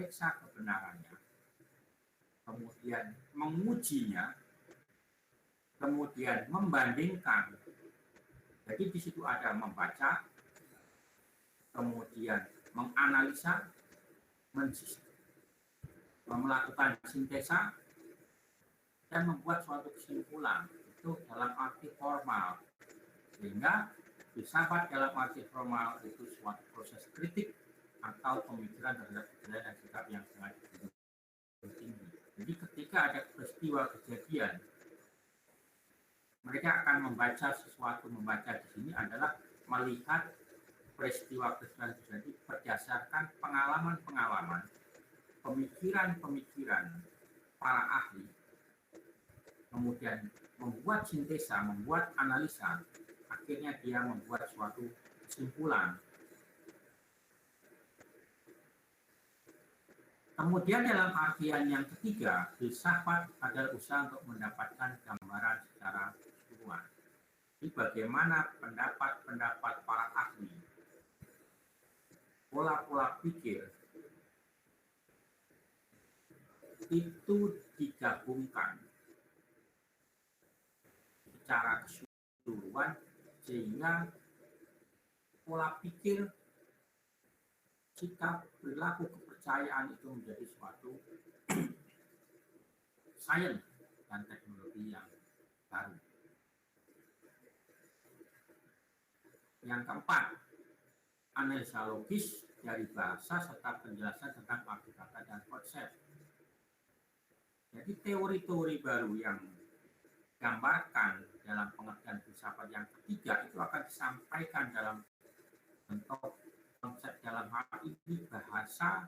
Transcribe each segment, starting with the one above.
memeriksa kebenarannya, kemudian mengujinya, kemudian membandingkan. Jadi di situ ada membaca, kemudian menganalisa, melakukan sintesa, dan membuat suatu kesimpulan. Itu dalam arti formal. Sehingga filsafat dalam arti formal itu suatu proses kritik atau pemikiran terhadap kejadian dan sikap yang sangat tinggi. Jadi ketika ada peristiwa kejadian, mereka akan membaca sesuatu. Membaca di sini adalah melihat peristiwa-peristiwa terjadi berdasarkan pengalaman-pengalaman, pemikiran-pemikiran para ahli, kemudian membuat sintesa, membuat analisa, akhirnya dia membuat suatu kesimpulan. Kemudian dalam artian yang ketiga, filsafat adalah usaha untuk mendapatkan gambaran secara keseluruhan. Jadi bagaimana pendapat-pendapat para ahli, pola-pola pikir, itu digabungkan secara keseluruhan sehingga pola pikir, sikap, perilaku, kepercayaan itu menjadi suatu sains dan teknologi yang baru. Yang keempat, analisa logis dari bahasa serta penjelasan tentang arti kata dan konsep. Jadi teori-teori baru yang digambarkan dalam pengertian filsafat yang ketiga itu akan disampaikan dalam bentuk konsep, dalam hal ini bahasa,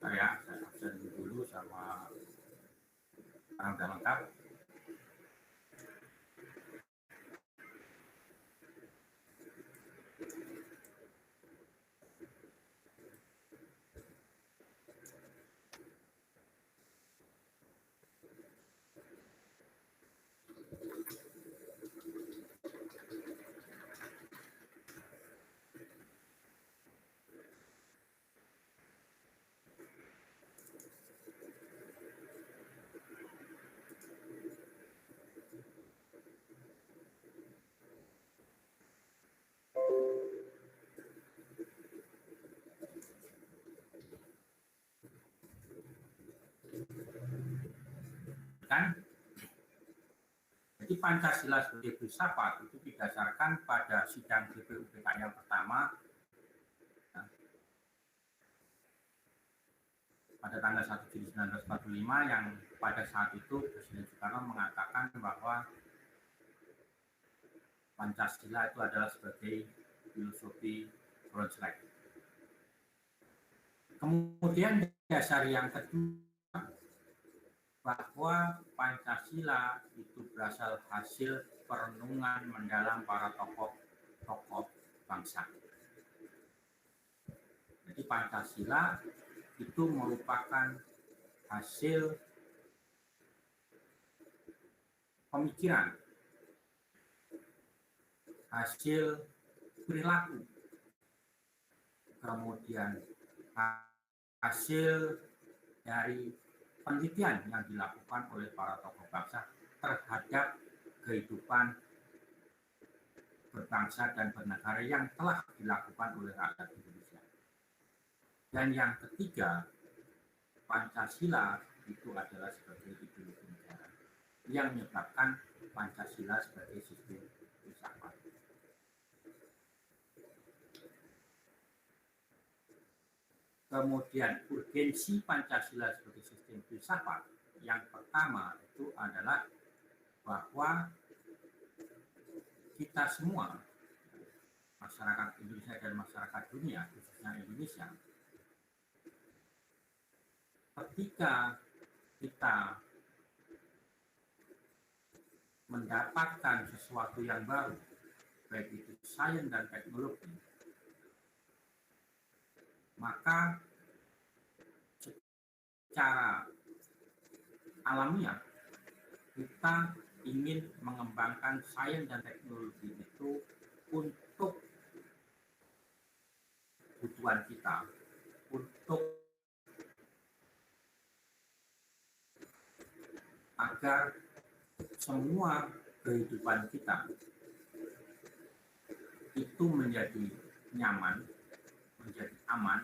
saya absen dulu sama orang udah lengkap. Kan? Jadi Pancasila sebagai filsafat itu didasarkan pada sidang BPUPK yang pertama pada tanggal 1 Juli 1945 yang pada saat itu Presiden Soekarno mengatakan bahwa Pancasila itu adalah sebagai filosofi Brunswick. Kemudian dasar yang kedua, bahwa Pancasila itu berasal hasil perenungan mendalam para tokoh bangsa. Jadi Pancasila itu merupakan hasil pemikiran, hasil perilaku, kemudian hasil dari penelitian yang dilakukan oleh para tokoh bangsa terhadap kehidupan berbangsa dan bernegara yang telah dilakukan oleh rakyat Indonesia. Dan yang ketiga, Pancasila itu adalah sebagai ideologi negara yang menyebabkan Pancasila sebagai sistem filsafat. Kemudian urgensi Pancasila sebagai sistem filsafat yang pertama itu adalah bahwa kita semua, masyarakat Indonesia dan masyarakat dunia, khususnya Indonesia, ketika kita mendapatkan sesuatu yang baru, baik itu sains dan teknologi, maka secara alamiah kita ingin mengembangkan sains dan teknologi itu untuk kebutuhan kita, untuk agar semua kehidupan kita itu menjadi nyaman, menjadi aman,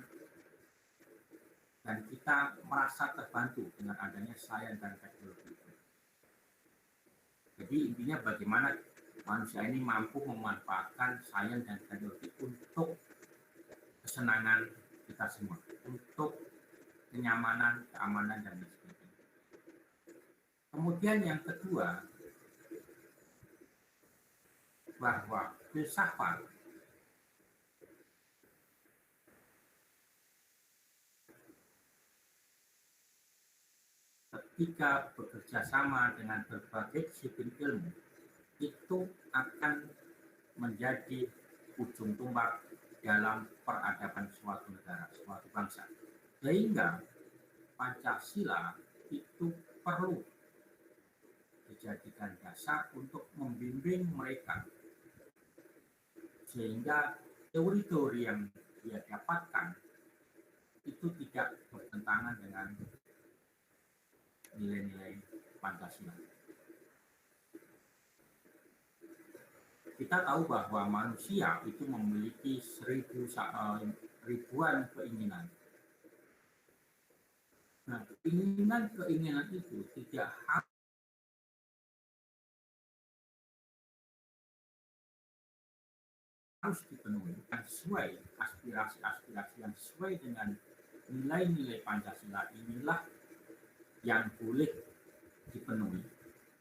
dan kita merasa terbantu dengan adanya sains dan teknologi. Jadi intinya bagaimana manusia ini mampu memanfaatkan sains dan teknologi untuk kesenangan kita semua, untuk kenyamanan, keamanan, dan sebagainya. Kemudian yang kedua, bahwa filsafat ketika bekerja sama dengan berbagai disiplin ilmu itu akan menjadi ujung tombak dalam peradaban suatu negara, suatu bangsa. Sehingga Pancasila itu perlu dijadikan dasar untuk membimbing mereka, sehingga teori-teori yang dia dapatkan itu tidak bertentangan dengan nilai-nilai Pancasila. Kita tahu bahwa manusia itu memiliki ribuan keinginan. Nah, keinginan itu tidak harus dipenuhi sesuai aspirasi-aspirasi yang sesuai dengan nilai-nilai Pancasila. Inilah yang boleh dipenuhi,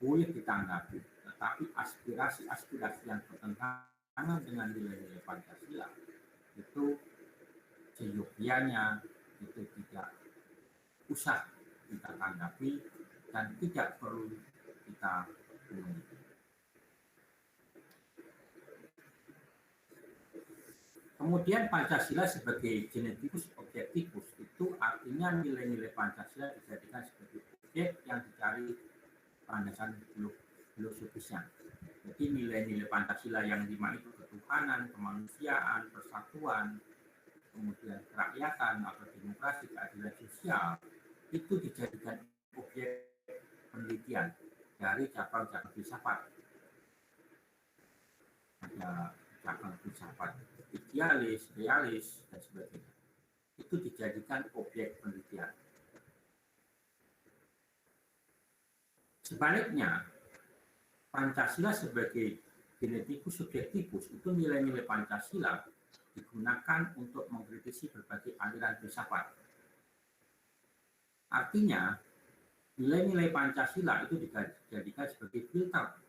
boleh ditanggapi. Tetapi aspirasi-aspirasi yang bertentangan dengan nilai-nilai Pancasila itu seyogianya itu tidak usah kita tanggapi dan tidak perlu kita penuhi. Kemudian Pancasila sebagai genetikus objektifus itu artinya nilai-nilai Pancasila dijadikan sebagai objek yang dicari landasan filosofisnya. Jadi nilai-nilai Pancasila yang lima itu ketuhanan, kemanusiaan, persatuan, kemudian kerakyatan atau demokrasi, keadilan sosial itu dijadikan objek penelitian dari cabang-cabang filsafat. Ada cabang filsafat idealis, realis, dan sebagainya. Itu dijadikan objek penelitian. Sebaliknya, Pancasila sebagai genetikus subjektifus itu nilai-nilai Pancasila digunakan untuk mengkritisi berbagai aliran filsafat. Artinya, nilai-nilai Pancasila itu dijadikan sebagai filter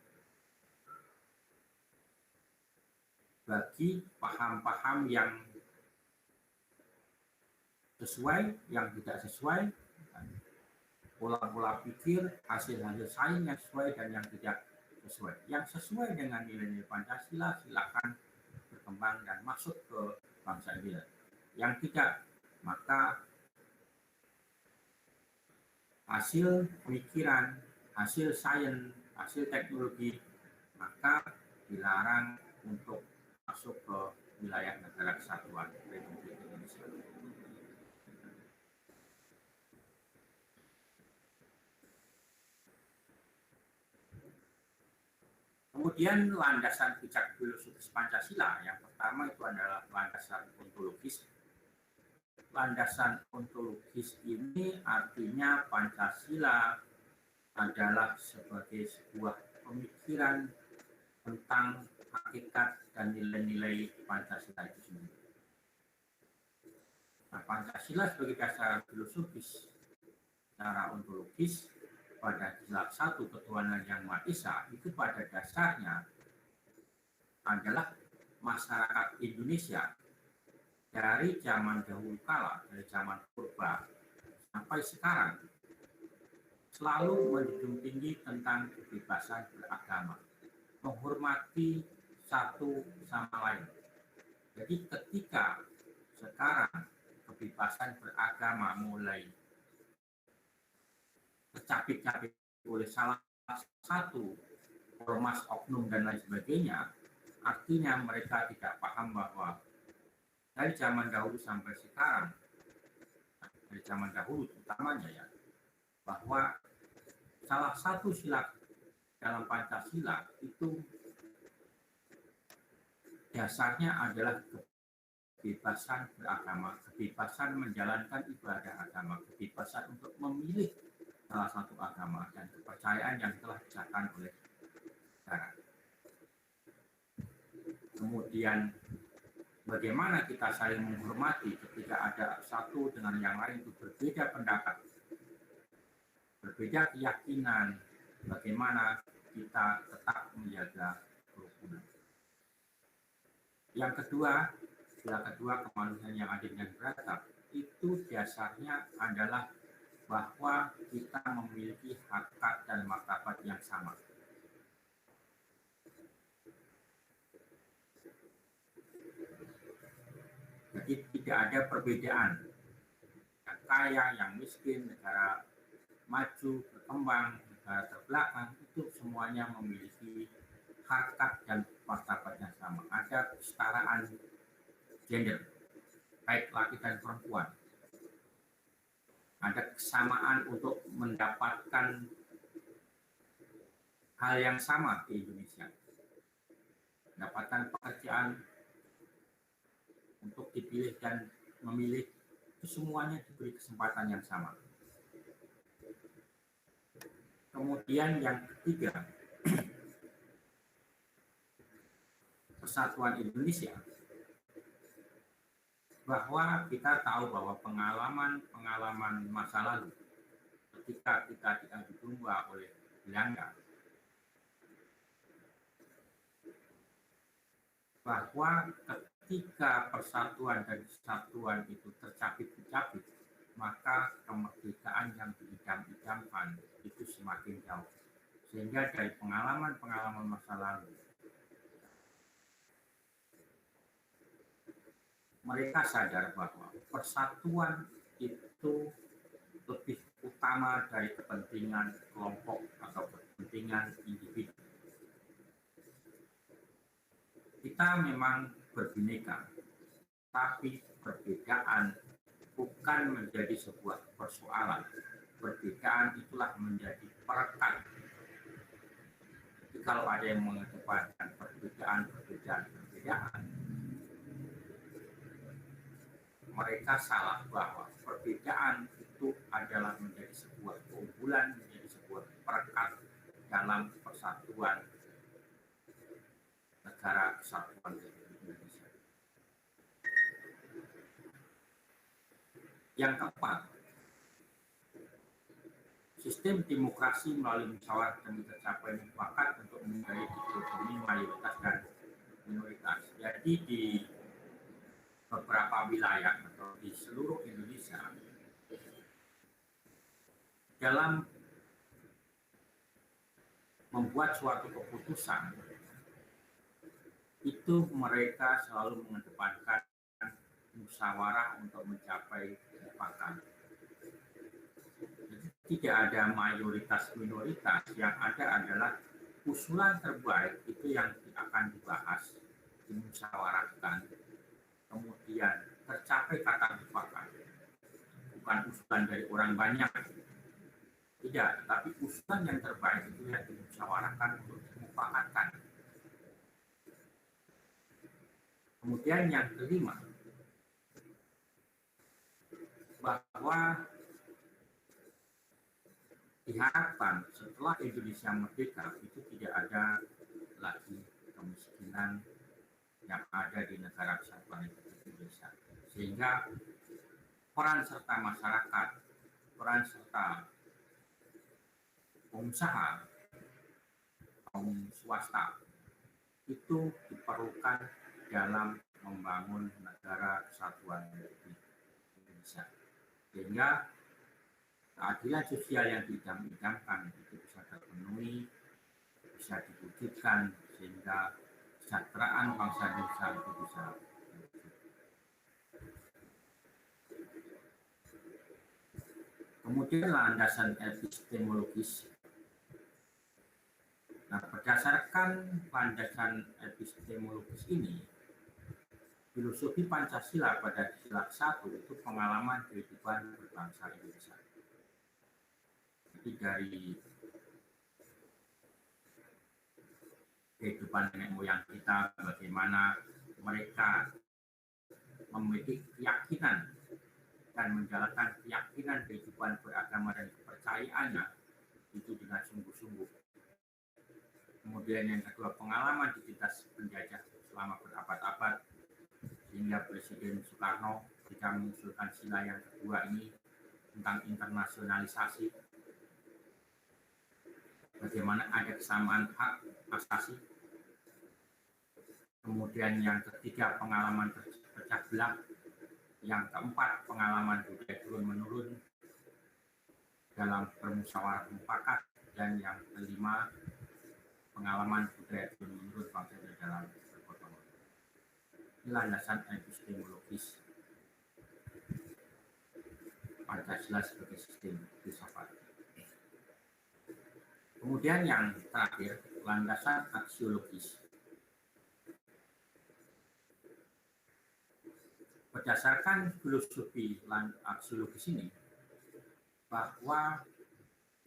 bagi paham-paham yang sesuai, yang tidak sesuai, pola-pola pikir, hasil-hasil sains yang sesuai dan yang tidak sesuai. Yang sesuai dengan nilai-nilai Pancasila silakan berkembang dan masuk ke bangsa ini. Yang tidak, maka hasil pemikiran, hasil sains, hasil teknologi, maka dilarang untuk masuk ke wilayah negara kesatuan Republik Indonesia. Kemudian landasan pijak filosofis Pancasila yang pertama itu adalah landasan ontologis. Landasan ontologis ini artinya Pancasila adalah sebagai sebuah pemikiran tentang hakikat dan nilai-nilai Pancasila itu sendiri. Nah, Pancasila sebagai dasar filosofis secara ontologis pada salah satu ketuhanan yang Maha Esa itu pada dasarnya adalah masyarakat Indonesia dari zaman dahulu kala, dari zaman purba sampai sekarang selalu menjunjung tinggi tentang kebebasan beragama, menghormati satu sama lain. Jadi ketika sekarang kebebasan beragama mulai tercapit-capit oleh salah satu ormas, oknum, dan lain sebagainya, artinya mereka tidak paham bahwa dari zaman dahulu sampai sekarang, dari zaman dahulu utamanya ya, bahwa salah satu sila dalam Pancasila itu dasarnya adalah kebebasan beragama, kebebasan menjalankan ibadah agama, kebebasan untuk memilih salah satu agama dan kepercayaan yang telah disahkan oleh negara. Kemudian bagaimana kita saling menghormati ketika ada satu dengan yang lain itu berbeda pendapat, berbeda keyakinan, bagaimana kita tetap menjaga kerukunan. Yang kedua, sila kedua kemanusiaan yang adil dan beradab, itu dasarnya adalah bahwa kita memiliki harkat dan martabat yang sama. Jadi tidak ada perbedaan. Yang kaya, yang miskin, negara maju, berkembang, negara terbelakang, itu semuanya memiliki harkat dan martabat yang sama. Ada kesetaraan gender, baik laki dan perempuan. Ada kesamaan untuk mendapatkan hal yang sama di Indonesia. Mendapatkan pekerjaan, untuk dipilih dan memilih, itu semuanya diberi kesempatan yang sama. Kemudian yang ketiga, persatuan Indonesia, bahwa kita tahu bahwa pengalaman masa lalu ketika kita diadu domba oleh Belanda, bahwa ketika persatuan dan kesatuan itu tercapit-capit, maka kemerdekaan yang diidam-idamkan itu semakin jauh. Sehingga dari pengalaman-pengalaman masa lalu, mereka sadar bahwa persatuan itu lebih utama dari kepentingan kelompok atau kepentingan individu. Kita memang berbineka, tapi perbedaan bukan menjadi sebuah persoalan. Perbedaan itulah menjadi perekat. Jadi kalau ada yang mengedepankan perbedaan, mereka salah bahwa perbedaan itu adalah menjadi sebuah keunggulan, menjadi sebuah perekat dalam persatuan negara kesatuan Indonesia. Yang keempat, sistem demokrasi melalui musyawarah demi tercapai mufakat untuk menghindari dikotomi mayoritas dan minoritas. Jadi di beberapa wilayah atau di seluruh Indonesia, dalam membuat suatu keputusan, itu mereka selalu mengedepankan musyawarah untuk mencapai mufakat. Tidak ada mayoritas minoritas, yang ada adalah usulan terbaik itu yang akan dibahas, dimusyawarahkan, kemudian tercapai kata mufakat. Bukan usulan dari orang banyak, tidak, tapi usulan yang terbaik itu yang dimusyawarahkan untuk dimufakatkan. Kemudian yang kelima, bahwa diharapkan setelah Indonesia merdeka itu tidak ada lagi kemiskinan yang ada di negara kesatuan Indonesia, sehingga peran serta masyarakat, peran serta pengusaha, kaum swasta itu diperlukan dalam membangun negara kesatuan Indonesia, sehingga keadilan sosial yang diidam-idamkan itu bisa terpenuhi, bisa diwujudkan, sehingga kesejahteraan bangsa Indonesia itu bisa terwujud. Kemudian landasan epistemologis. Nah, berdasarkan landasan epistemologis ini, filosofi Pancasila pada sila 1 itu pengalaman kehidupan berbangsa Indonesia. Jadi dari kehidupan nenek moyang kita, bagaimana mereka memiliki keyakinan dan menjalankan keyakinan kehidupan beragama dan kepercayaannya itu dengan sungguh-sungguh. Kemudian yang kedua, pengalaman ditindas penjajah selama berabad-abad, sehingga Presiden Soekarno ketika mengusulkan sila yang kedua ini tentang internasionalisasi, bagaimana ada kesamaan hak asasi. Kemudian yang ketiga, pengalaman pecah belah. Yang keempat, pengalaman budaya turun-menurun dalam bermusyawarah mufakat. Dan yang kelima, pengalaman budaya turun-menurun bangsa dalam bergotong royong. Ini landasan epistemologis Pancasila sebagai sistem filsafat. Kemudian yang terakhir, landasan aksiologis. Berdasarkan filosofi aksiologis ini, bahwa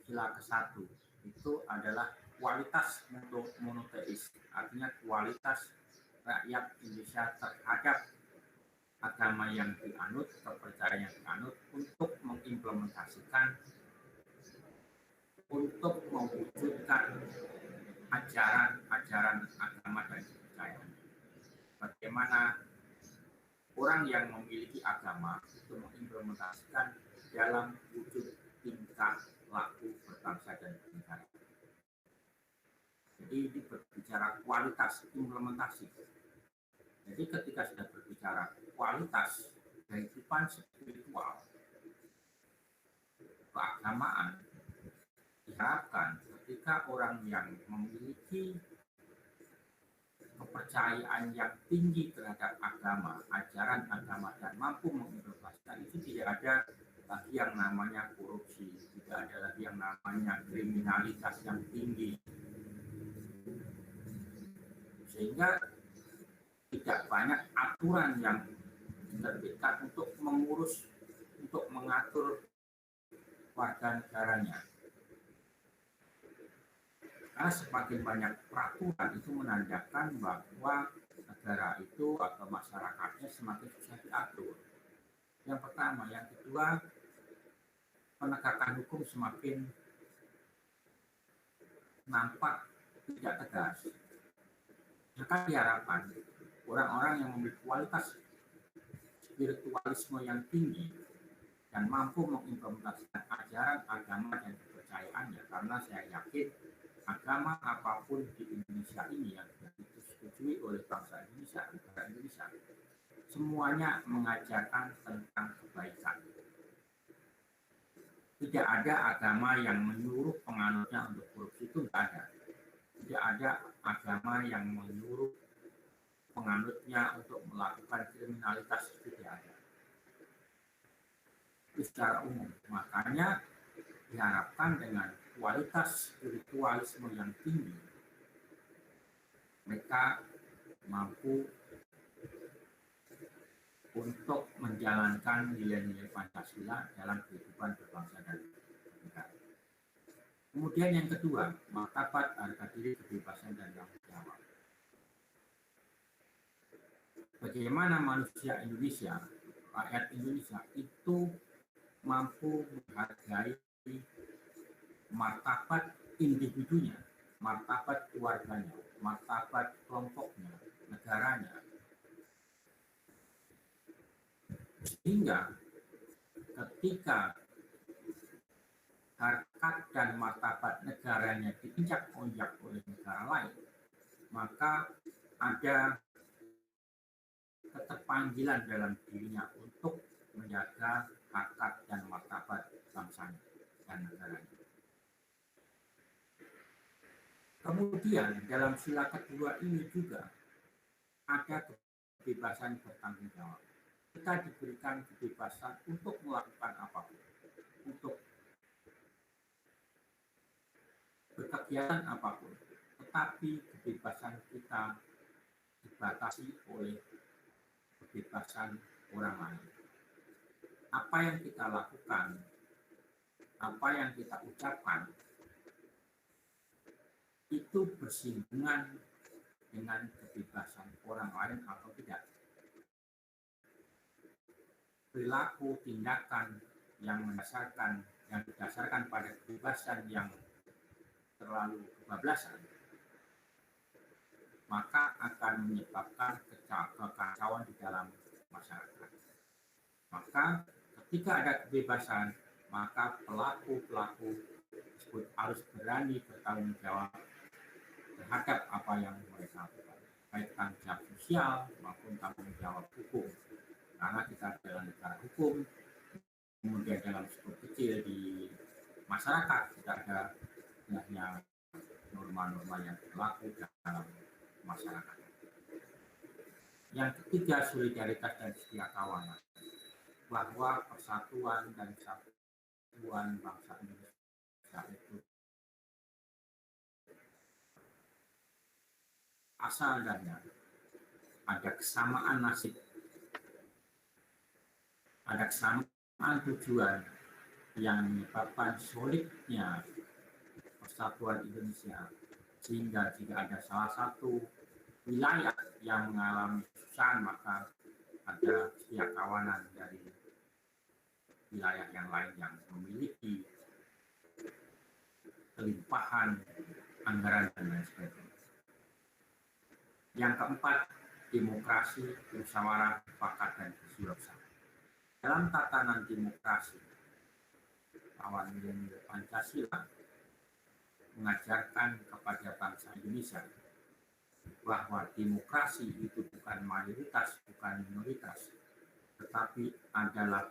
sila ke-1 itu adalah kualitas monoteis, artinya kualitas rakyat Indonesia terhadap agama yang dianut, kepercayaan yang dianut, untuk mengimplementasikan, untuk mewujudkan ajaran-ajaran agama dan kepercayaan. Bagaimana orang yang memiliki agama itu mengimplementasikan dalam wujud tingkah laku berbangsa dan bernegara. Jadi ini berbicara kualitas implementasi. Jadi ketika sudah berbicara kualitas kehidupan spiritual, keagamaan, diharapkan ketika orang yang memiliki kepercayaan yang tinggi terhadap agama, ajaran agama, dan mampu mengimplementasikan, itu tidak ada lagi yang namanya korupsi, tidak ada lagi yang namanya kriminalitas yang tinggi. Sehingga tidak banyak aturan yang diterbitkan untuk mengurus, untuk mengatur warga negaranya. Karena semakin banyak peraturan itu menandakan bahwa negara itu atau masyarakatnya semakin susah diatur. Yang pertama. Yang kedua, penegakan hukum semakin nampak tidak tegas. Maka diharapkan orang-orang yang memiliki kualitas spiritualisme yang tinggi dan mampu mengimplementasikan ajaran agama dan kepercayaannya, karena saya yakin agama apapun di Indonesia ini yang disetujui oleh bangsa Indonesia, negara Indonesia, semuanya mengajarkan tentang kebaikan. Tidak ada agama yang menyuruh penganutnya untuk korupsi, itu tidak ada. Tidak ada agama yang menyuruh penganutnya untuk melakukan kriminalitas, itu tidak ada. Itu secara umum. Makanya diharapkan dengan kualitas spiritualisme yang tinggi, mereka mampu untuk menjalankan nilai-nilai Pancasila dalam kehidupan berbangsa dan bernegara. Kemudian yang kedua, martabat, harga diri, kebebasan, dan tanggung jawab. Bagaimana manusia Indonesia, rakyat Indonesia itu mampu menghargai martabat individunya, martabat keluarganya, martabat kelompoknya, negaranya. Sehingga ketika harkat dan martabat negaranya diinjak-onjak oleh negara lain, maka ada keterpanggilan dalam dirinya untuk menjaga harkat dan martabat bangsanya. dan negaranya. Kemudian dalam sila kedua ini juga ada kebebasan bertanggung jawab. Kita diberikan kebebasan untuk melakukan apapun, untuk berkegiatan apapun, tetapi kebebasan kita dibatasi oleh kebebasan orang lain. Apa yang kita lakukan, apa yang kita ucapkan, itu bersinggungan dengan kebebasan orang lain atau tidak. Perilaku, tindakan yang didasarkan pada kebebasan yang terlalu kebablasan, maka akan menyebabkan kekacauan di dalam masyarakat. Maka ketika ada kebebasan, maka pelaku-pelaku tersebut harus berani bertanggung jawab terhadap apa yang mereka lakukan, baik tanggung jawab sosial maupun tanggung jawab hukum. Karena kita dalam negara hukum, kemudian dalam skop kecil di masyarakat tidak ada hanya norma-norma yang berlaku dalam masyarakat. Yang ketiga, solidaritas dan setia kawanan, bahwa persatuan dan kesatuan bangsa Indonesia itu asal dari ada kesamaan nasib, ada kesamaan tujuan yang menyebabkan solidnya persatuan Indonesia, sehingga jika ada salah satu wilayah yang mengalami kesusahan, maka ada setia kawanan dari wilayah yang lain yang memiliki kelimpahan anggaran dan lain sebagainya. Yang keempat, demokrasi, musyawarah, mufakat, dan kesulitan. Dalam tatanan demokrasi, kawan nilai Pancasila mengajarkan kepada bangsa Indonesia bahwa demokrasi itu bukan mayoritas, bukan minoritas, tetapi adalah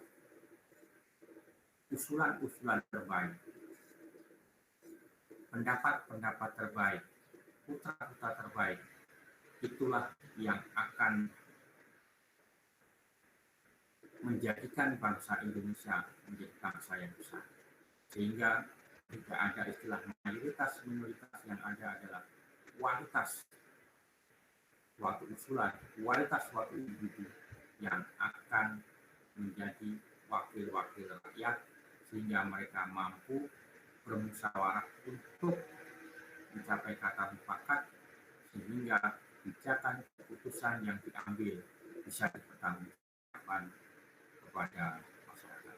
usulan-usulan terbaik, pendapat-pendapat terbaik, putra-putra terbaik, itulah yang akan menjadikan bangsa Indonesia menjadi bangsa yang besar. Sehingga tidak ada istilah mayoritas, minoritas, yang ada adalah kualitas suatu usulan, kualitas suatu individu yang akan menjadi wakil-wakil rakyat, sehingga mereka mampu bermusyawarah untuk mencapai kata mufakat, sehingga kebijakan keputusan yang diambil bisa dipertanggungjawabkan kepada masyarakat.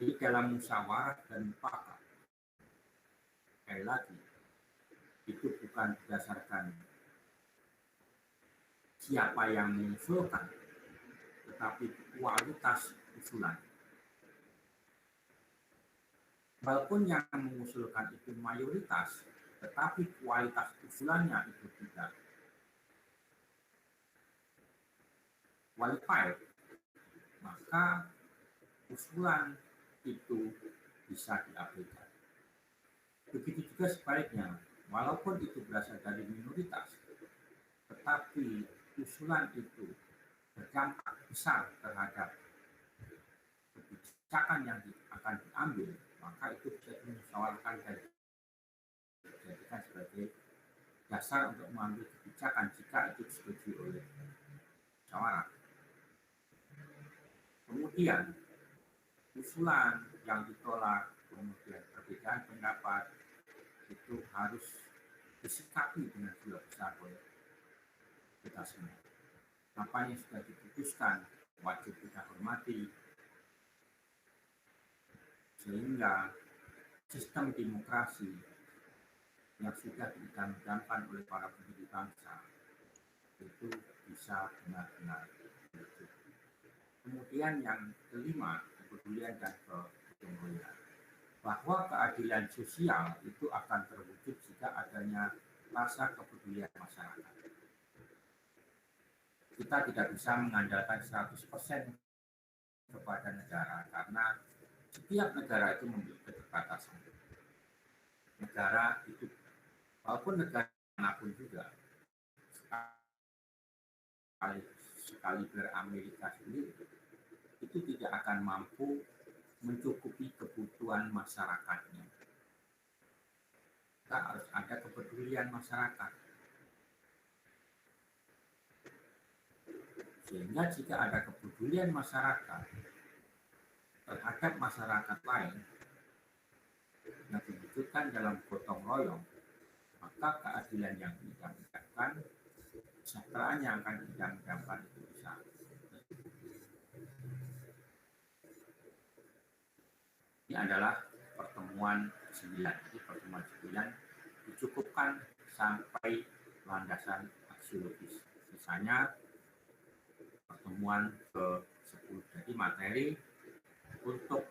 Jadi dalam musyawarah dan mufakat, sekali lagi, itu bukan berdasarkan siapa yang mengusulkan, tetapi kualitas usulan. Walaupun yang mengusulkan itu mayoritas, tetapi kualitas usulannya itu tidak qualified, maka usulan itu bisa diabaikan. Begitu juga sebaliknya, walaupun itu berasal dari minoritas, tetapi usulan itu berdampak besar terhadap kebijakan yang akan diambil, maka itu bisa dimusyawarahkan dan dijadikan sebagai dasar untuk mengambil kebijakan jika itu disetujui oleh musyawarah. Kemudian usulan yang ditolak, kemudian perbedaan pendapat itu harus disikapi dengan gila besar oleh kita semua. Apa yang sudah diputuskan wajib kita hormati, sehingga sistem demokrasi yang sudah diidam-idamkan oleh para pendiri bangsa itu bisa benar-benar terwujud. Kemudian yang kelima, kepedulian dan kegembiraan, bahwa keadilan sosial itu akan terwujud jika adanya rasa kepedulian masyarakat. Kita tidak bisa mengandalkan 100% kepada negara, karena setiap negara itu memiliki keterbatasan. Negara itu, walaupun negara manapun juga, sekali Amerika sendiri, itu tidak akan mampu mencukupi kebutuhan masyarakatnya. Kita harus ada kepedulian masyarakat. Sehingga jika ada kepedulian masyarakat terhadap masyarakat lain yang diwujudkan dalam gotong royong, maka keadilan yang didamkan, kesejahteraan yang akan didamkan itu bisa. Ini adalah pertemuan 9. Jadi pertemuan 9 dicukupkan sampai landasan aksiologis. Misalnya pertemuan ke-10. Jadi materi untuk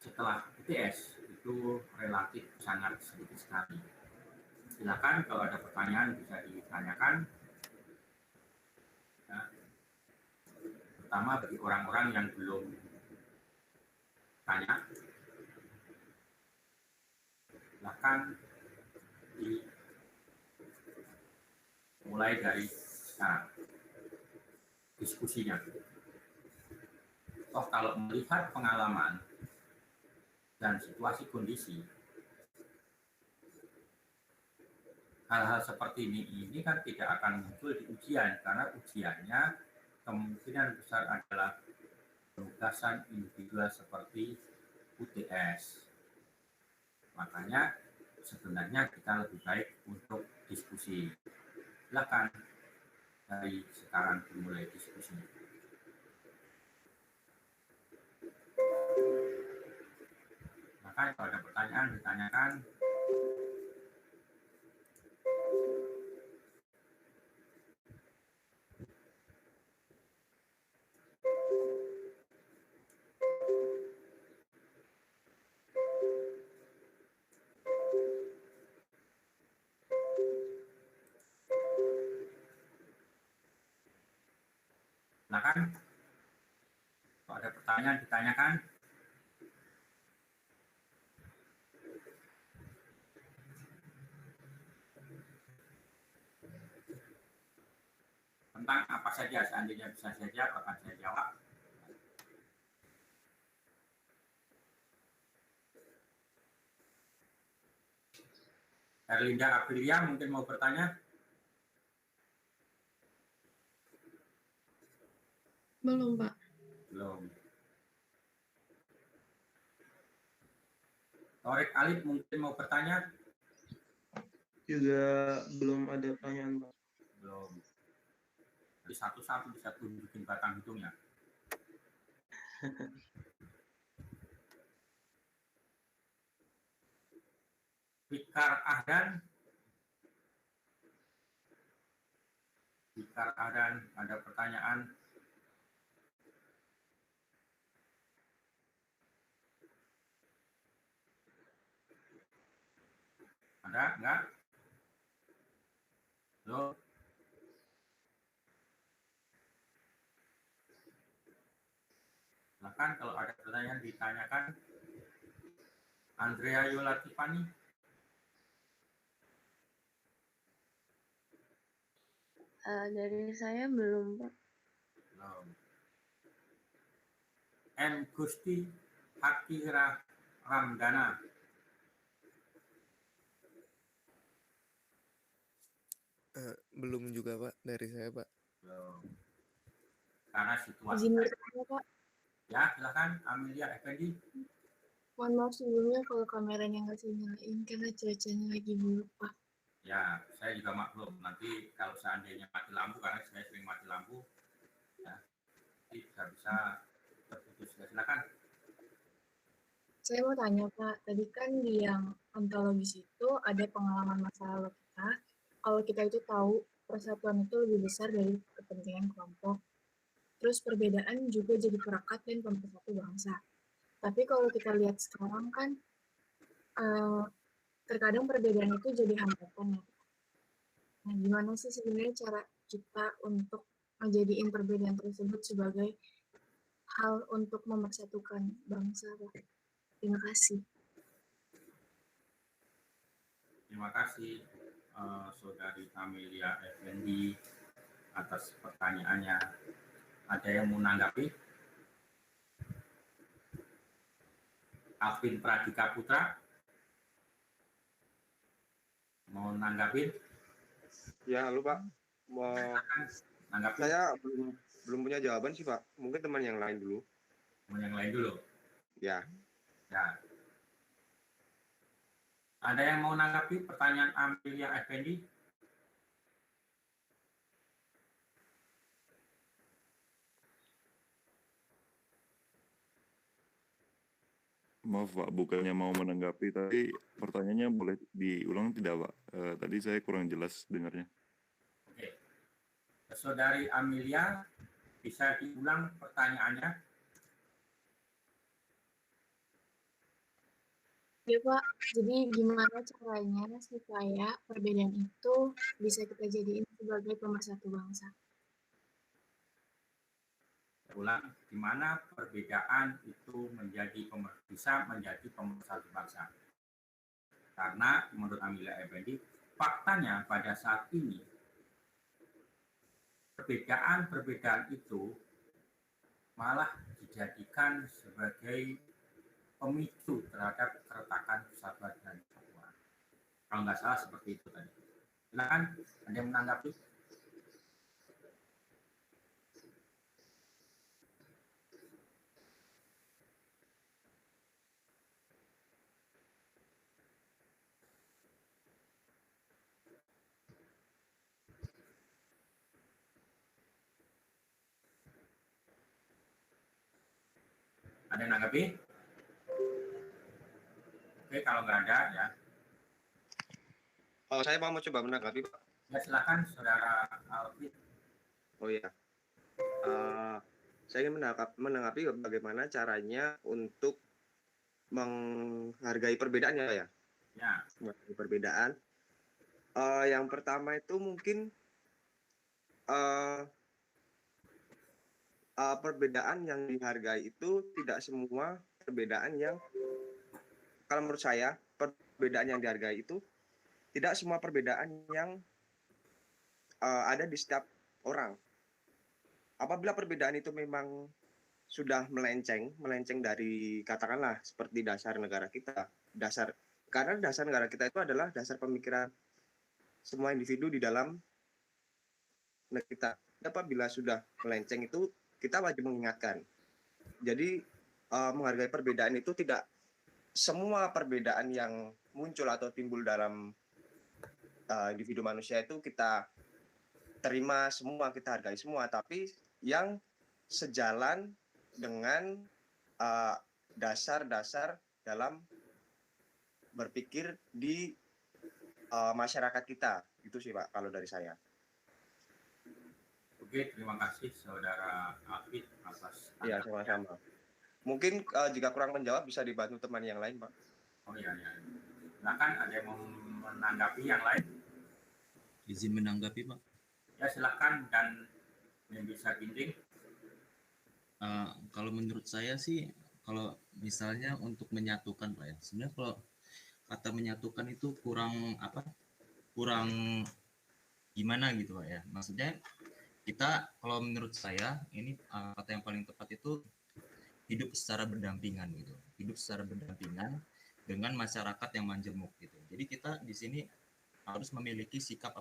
setelah UTS itu relatif sangat sedikit sekali. Silakan kalau ada pertanyaan bisa ditanyakan. Ya. Pertama bagi orang-orang yang belum tanya, silakan mulai dari sekarang diskusinya. Kalau melihat pengalaman dan situasi kondisi, hal-hal seperti ini kan tidak akan muncul di ujian, karena ujiannya kemungkinan besar adalah penugasan individual seperti UTS. Makanya sebenarnya kita lebih baik untuk diskusi. Silakan dari sekarang dimulai diskusi. Maka kalau ada pertanyaan ditanyakan. Silakan. Kalau ada pertanyaan ditanyakan. Tentang apa saja, seandainya bisa saya jawab, akan saya jawab. Erlinda Aprilia mungkin mau bertanya? Belum, Pak. Belum. Torik Alif mungkin mau bertanya? Juga belum ada pertanyaan, Pak. Belum. Jadi satu-satu bisa tunjukin batang hidungnya. Fikar Ahdan, ada pertanyaan? Ada? Enggak? Belum? Silakan kalau ada pertanyaan ditanyakan. Andrea Yolatifani. Dari saya belum, Pak. Belum. M. Gusti Hakira Ramdana. Belum juga, Pak, dari saya, Pak. Belum. Karena situasi. Izin bertanya, Pak. Ya, silakan Amelia Effendi. Mohon maaf sebelumnya kalau kameranya nggak saya nyalain karena cuacanya lagi buruk, Pak. Ya, saya juga maklum. Nanti kalau seandainya mati lampu, karena saya sering mati lampu, ya, bisa terputus. Ya, silakan. Saya mau tanya, Pak. Tadi kan di yang ontologis itu ada pengalaman masa lalu kita. Kalau kita itu tahu persatuan itu lebih besar dari kepentingan kelompok. Terus perbedaan juga jadi perekat dan pemersatu bangsa. Tapi kalau kita lihat sekarang kan terkadang perbedaan itu jadi hambatan ya. Nah, gimana sih sebenarnya cara kita untuk menjadiin perbedaan tersebut sebagai hal untuk mempersatukan bangsa, Pak. Terima kasih. Terima kasih Saudari Amelia Effendi atas pertanyaannya. Ada yang mau menanggapi? Alvin Pradika Putra mau menanggapi? Ya, halo Pak. Mau Menanggapi saya belum punya jawaban sih Pak. Mungkin teman yang lain dulu. yang lain dulu. Ya. Ya. Ada yang mau menanggapi pertanyaan Amelia Effendi? Maaf Pak, bukannya mau menanggapi, tapi pertanyaannya boleh diulang tidak Pak? Tadi saya kurang jelas dengarnya. Oke. Saudari Amelia, bisa diulang pertanyaannya? Ya Pak, jadi gimana caranya supaya perbedaan itu bisa kita jadiin sebagai pemersatu bangsa? Ulang, di mana perbedaan itu bisa menjadi pemersatu bangsa. Karena menurut Amelia Effendi, faktanya pada saat ini perbedaan itu malah dijadikan sebagai pemicu terhadap keretakan persatuan dan kesatuan. Kalau nggak salah seperti itu tadi. Silakan, ada yang menanggapi? Ada yang menanggapi? Oke, kalau nggak ada ya. Saya mau coba menanggapi Pak. Ya silakan, Saudara Alvin. Oh iya. Saya ingin menanggapi bagaimana caranya untuk menghargai perbedaan ya. Ya. Menghargai perbedaan. Yang pertama itu mungkin perbedaan yang dihargai itu tidak semua perbedaan yang, kalau menurut saya, perbedaan yang dihargai itu tidak semua perbedaan yang ada di setiap orang. Apabila perbedaan itu memang sudah melenceng dari, katakanlah seperti dasar negara kita, karena dasar negara kita itu adalah dasar pemikiran semua individu di dalam negara kita. Apabila sudah melenceng itu, kita wajib mengingatkan. Jadi menghargai perbedaan itu tidak semua perbedaan yang muncul atau timbul dalam individu manusia itu kita terima semua, kita hargai semua, tapi yang sejalan dengan dasar-dasar dalam berpikir di masyarakat kita. Itu sih Pak kalau dari saya. Oke, terima kasih Saudara Alvin atas. Iya, sama-sama. Mungkin jika kurang menjawab bisa dibantu teman yang lain Pak. Oh iya. Silakan, ada yang mau menanggapi yang lain? Izin menanggapi Pak. Ya silakan, dan yang bisa ginting. Kalau menurut saya sih, kalau misalnya untuk menyatukan Pak ya, sebenarnya kalau kata menyatukan itu kurang gimana gitu Pak ya. Maksudnya kita, kalau menurut saya ini kata yang paling tepat itu hidup secara berdampingan gitu. Hidup secara berdampingan dengan masyarakat yang majemuk gitu. Jadi kita di sini harus memiliki sikap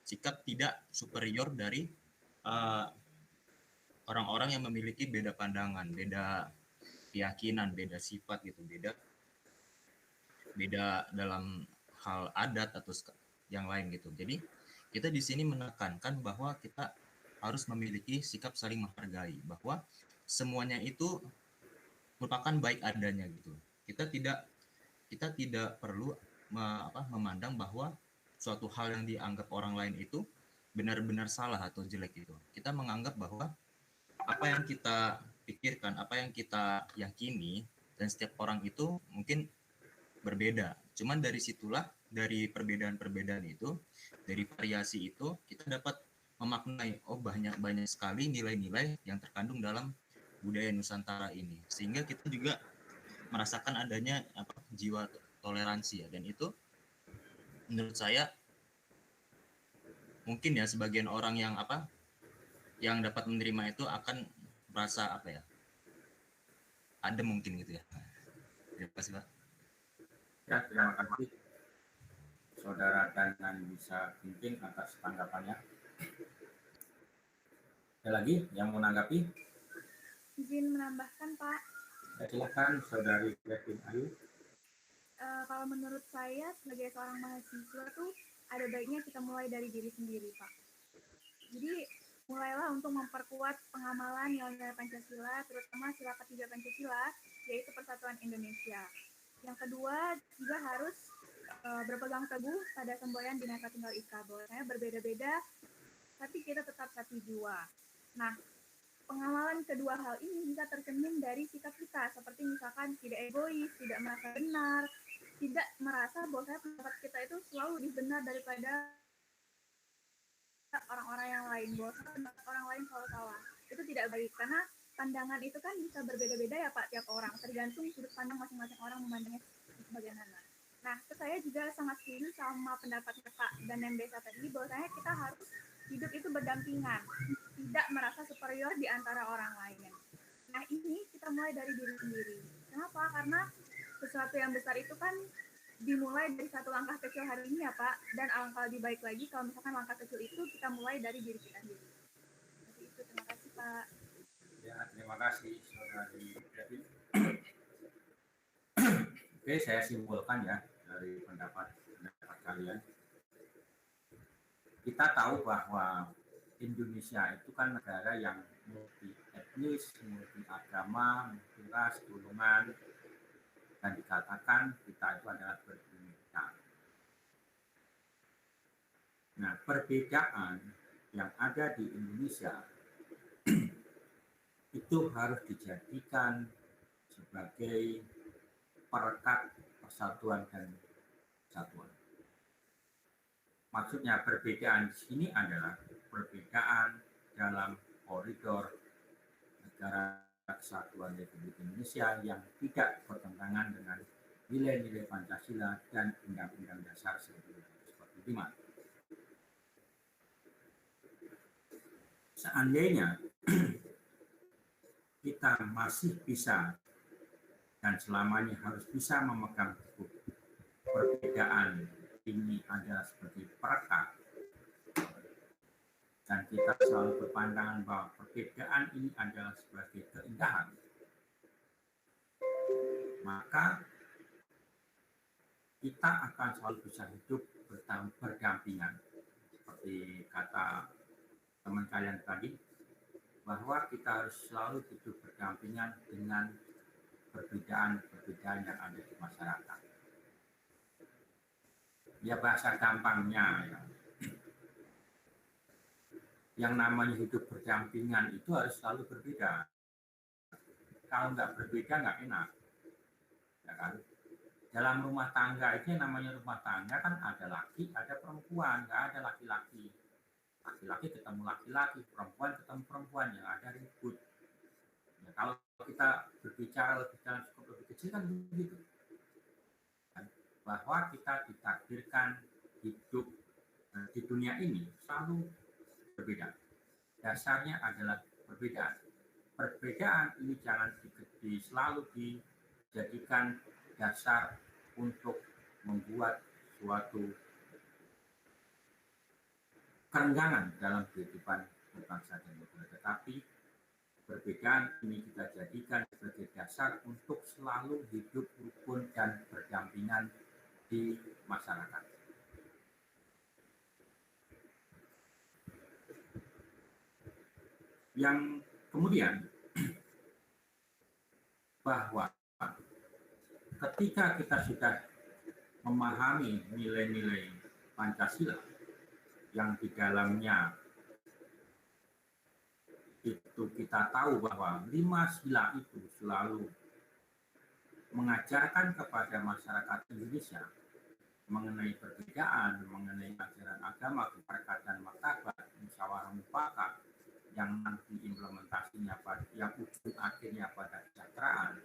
sikap tidak superior dari orang-orang yang memiliki beda pandangan, beda keyakinan, beda sifat gitu, beda dalam hal adat atau yang lain gitu. Jadi kita di sini menekankan bahwa kita harus memiliki sikap saling menghargai, bahwa semuanya itu merupakan baik adanya gitu. Kita tidak perlu memandang bahwa suatu hal yang dianggap orang lain itu benar-benar salah atau jelek gitu. Kita menganggap bahwa apa yang kita pikirkan, apa yang kita yakini, dan setiap orang itu mungkin berbeda. Cuman dari situlah, dari perbedaan-perbedaan itu, dari variasi itu, kita dapat memaknai banyak sekali nilai-nilai yang terkandung dalam budaya Nusantara ini, sehingga kita juga merasakan adanya jiwa toleransi ya. Dan itu menurut saya mungkin ya sebagian orang yang dapat menerima itu akan merasa ada mungkin gitu ya. Terima kasih Pak. Ya, terima kasih Saudara Danan Bisa Ginting atas tanggapannya. Ada lagi yang mau menanggapi? Izin menambahkan Pak. Ya, silakan Saudari Kevin Ayu. Kalau menurut saya sebagai seorang mahasiswa tuh ada baiknya kita mulai dari diri sendiri Pak. Jadi mulailah untuk memperkuat pengamalan nilai-nilai Pancasila, terutama sila ketiga Pancasila, yaitu Persatuan Indonesia. Yang kedua juga harus berpegang teguh pada semboyan Bhinneka Tunggal Ika, bahwasanya berbeda-beda tapi kita tetap satu jiwa. Nah, pengamalan kedua hal ini bisa tercermin dari sikap kita, seperti misalkan tidak egois, tidak merasa benar, tidak merasa bahwa pendapat kita itu selalu lebih benar daripada orang-orang yang lain, bahwa pendapat orang lain selalu salah. Itu tidak baik, karena pandangan itu kan bisa berbeda-beda ya Pak tiap orang, tergantung sudut pandang masing-masing orang memandangnya bagaimana. Nah, saya juga sangat setuju sama pendapat Pak dan yang desa tadi, bahwasanya kita harus hidup itu berdampingan, tidak merasa superior di antara orang lain. Nah, ini kita mulai dari diri sendiri. Kenapa? Karena sesuatu yang besar itu kan dimulai dari satu langkah kecil hari ini ya Pak, dan alangkah lebih baik lagi kalau misalkan langkah kecil itu kita mulai dari diri kita sendiri. Jadi itu, terima kasih Pak. Ya, terima kasih Saudari Kevin. Oke, saya simpulkan ya dari pendapat kalian. Kita tahu bahwa Indonesia itu kan negara yang multi etnis, multi agama, multi ras, golongan, dan dikatakan kita itu adalah berbeda. Nah, perbedaan yang ada di Indonesia itu harus dijadikan sebagai perekat persatuan dan kesatuan. Maksudnya perbedaan di sini adalah perbedaan dalam koridor negara kesatuan Republik Indonesia yang tidak bertentangan dengan nilai-nilai Pancasila dan Undang-Undang Dasar 1945. Seandainya kita masih bisa dan selamanya harus bisa memegang teguh perbedaan ini adalah seperti perekat, dan kita selalu berpandangan bahwa perbedaan ini adalah sebagai keindahan, maka kita akan selalu bisa hidup berdampingan. Seperti kata teman kalian tadi, bahwa kita harus selalu hidup berdampingan dengan perbedaan-perbedaan yang ada di masyarakat. Ya, bahasa gampangnya ya. Yang namanya hidup berdampingan itu harus selalu berbeda. Kalau nggak berbeda nggak enak, ya kan? Dalam rumah tangga itu yang namanya rumah tangga kan ada laki, ada perempuan, nggak ada laki-laki. Laki-laki ketemu laki-laki, perempuan ketemu perempuan, yang ada ribut. Ya, kalau kita berbicara dalam skop lebih kecil kan begitu. Bahwa kita ditakdirkan hidup di dunia ini selalu berbeda. Dasarnya adalah perbedaan. Perbedaan ini jangan selalu dijadikan dasar untuk membuat suatu kerenggangan dalam kehidupan berbangsa dan bernegara. Tetapi perbedaan ini kita jadikan sebagai dasar untuk selalu hidup rukun dan berdampingan di masyarakat. Yang kemudian bahwa ketika kita sudah memahami nilai-nilai Pancasila yang di dalamnya itu kita tahu bahwa 5 sila itu selalu mengajarkan kepada masyarakat Indonesia mengenai perbedaan, mengenai ajaran agama, keperkatan, martabat, musyawarah mufakat yang nanti implementasinya yang ujung akhirnya pada kesejahteraan,